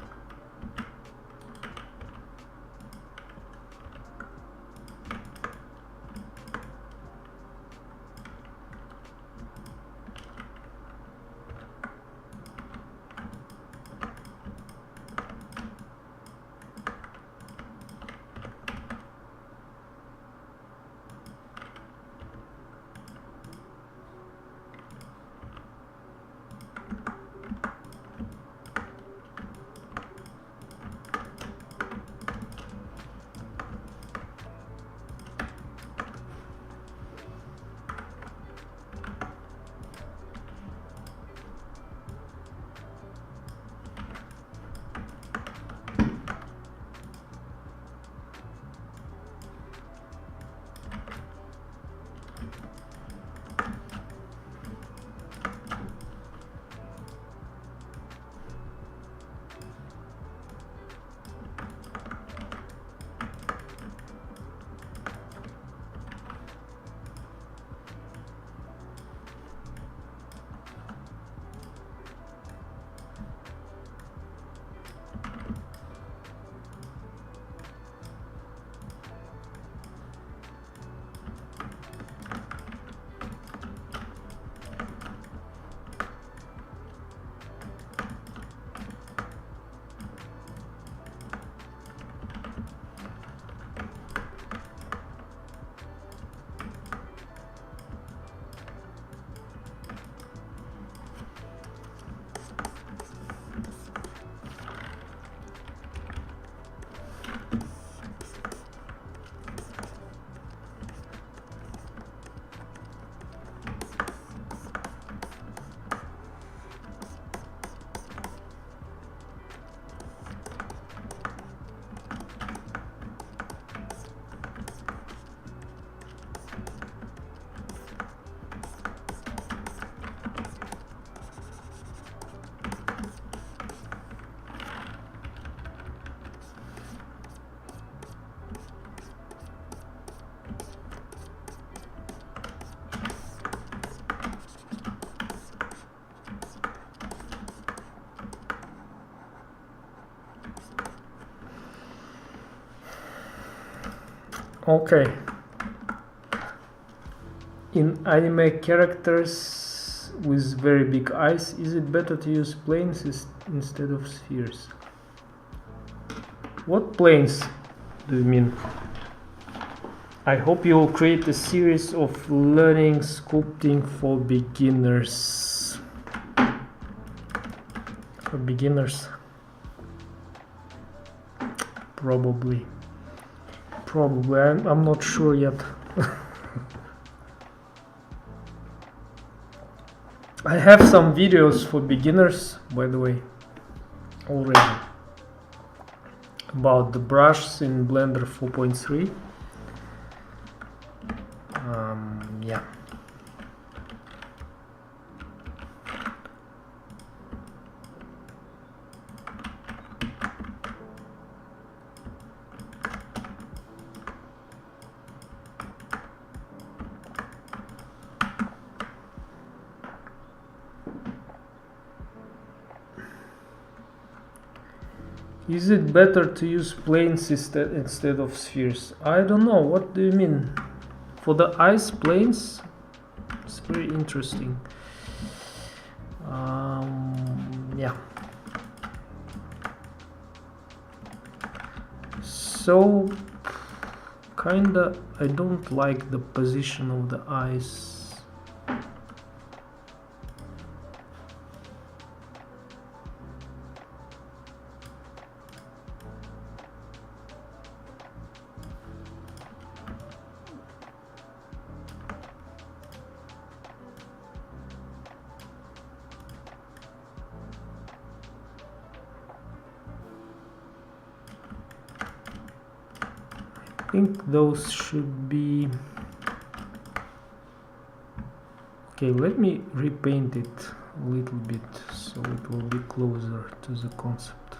Okay. In anime characters with very big eyes, is it better to use planes instead of spheres? What planes do you mean? I hope you will create a series of learning sculpting for beginners. For beginners. Probably. I'm not sure yet. I have some videos for beginners, by the way, already, about the brushes in Blender 4.3. Yeah. Is it better to use planes instead of spheres? I don't know. What do you mean? For the ice planes, it's very interesting. Yeah. So, kinda, I don't like the position of the ice. I think those should be okay. Let me repaint it a little bit so it will be closer to the concept.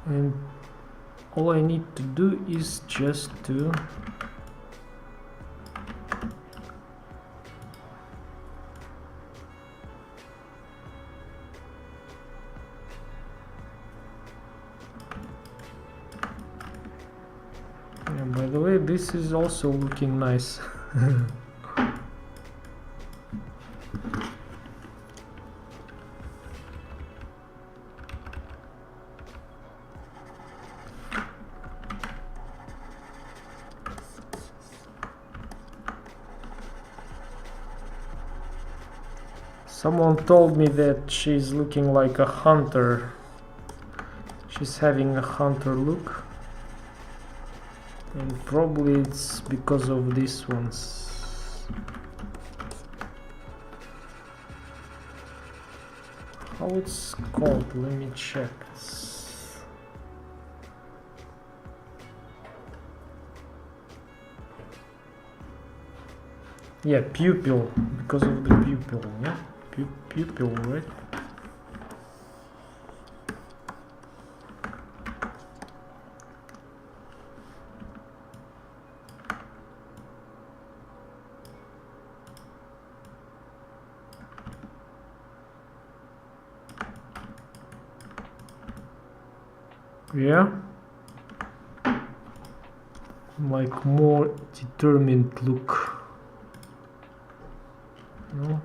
And all I need to do is just to by the way, this is also looking nice. Someone told me that she's looking like a hunter. She's having a hunter look. And probably it's because of these ones. How it's called? Let me check. Yeah, pupil, because of the pupil, yeah? Pupil, right? Yeah, like more determined look, no?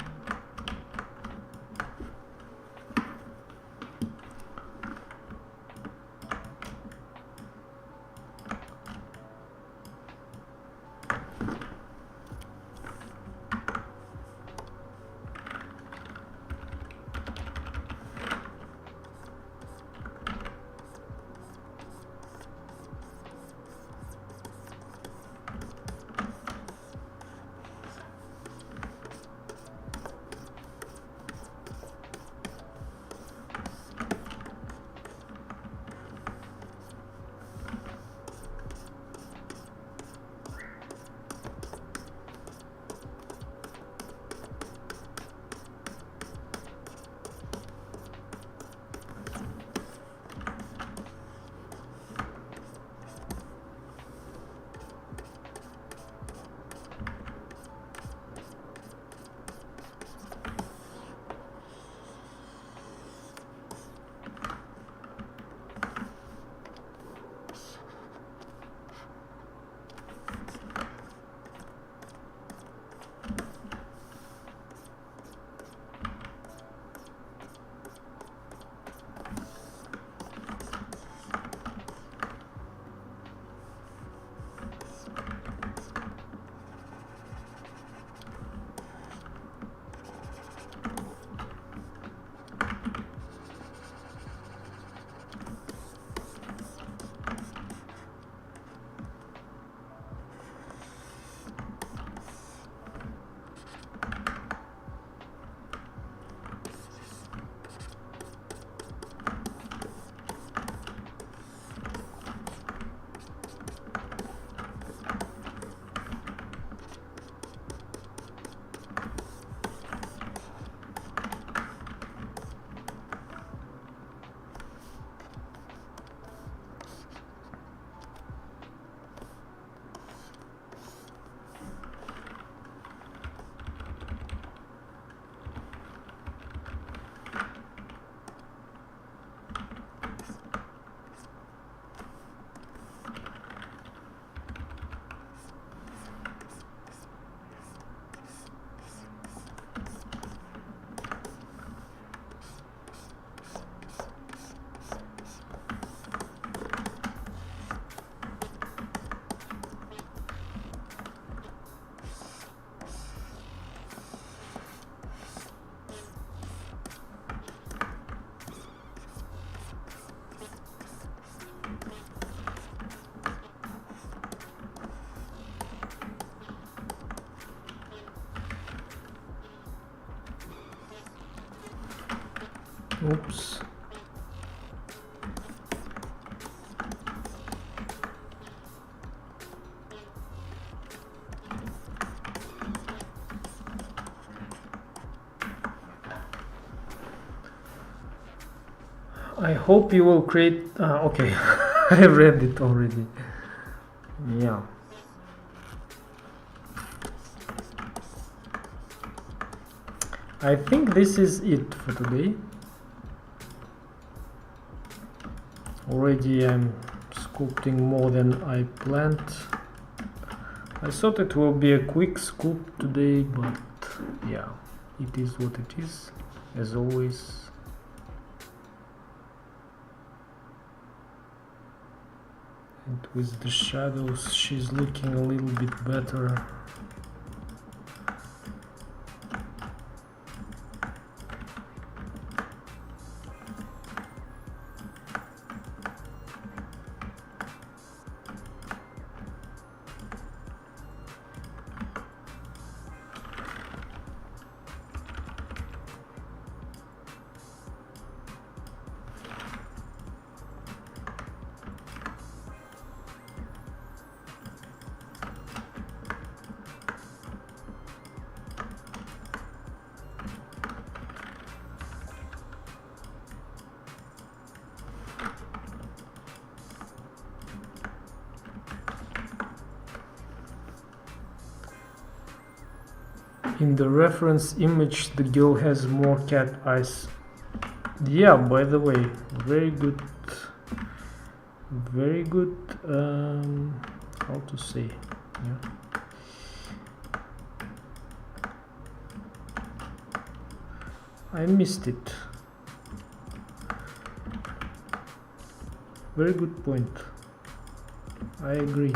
Oops. I hope you will create okay. I read it already. Yeah. I think this is it for today. Already I'm sculpting more than I planned. I thought it will be a quick sculpt today, but yeah, it is what it is, as always. And with the shadows, she's looking a little bit better. In the reference image, the girl has more cat eyes. Yeah, by the way, very good. Very good. How to say? Yeah. I missed it. Very good point. I agree.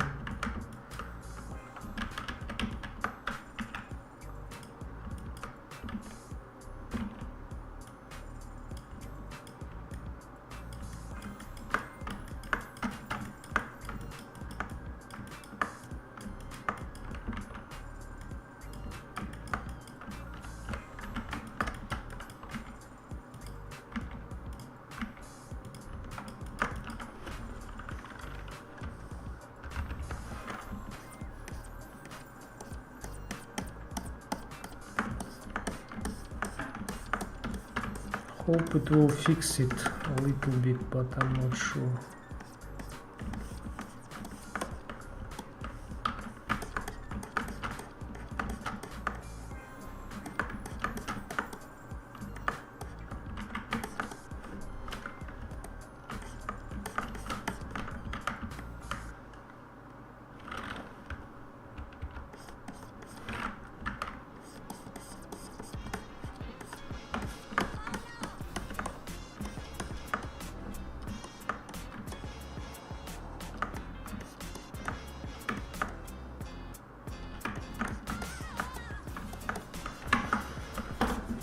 Hope it will fix it a little bit, but I'm not sure.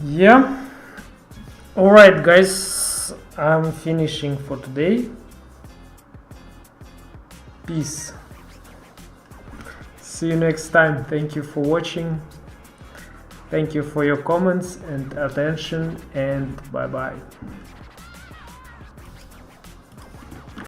Yeah, all right guys, I'm finishing for today. Peace. See you next time. Thank you for watching. Thank you for your comments and attention, and bye bye.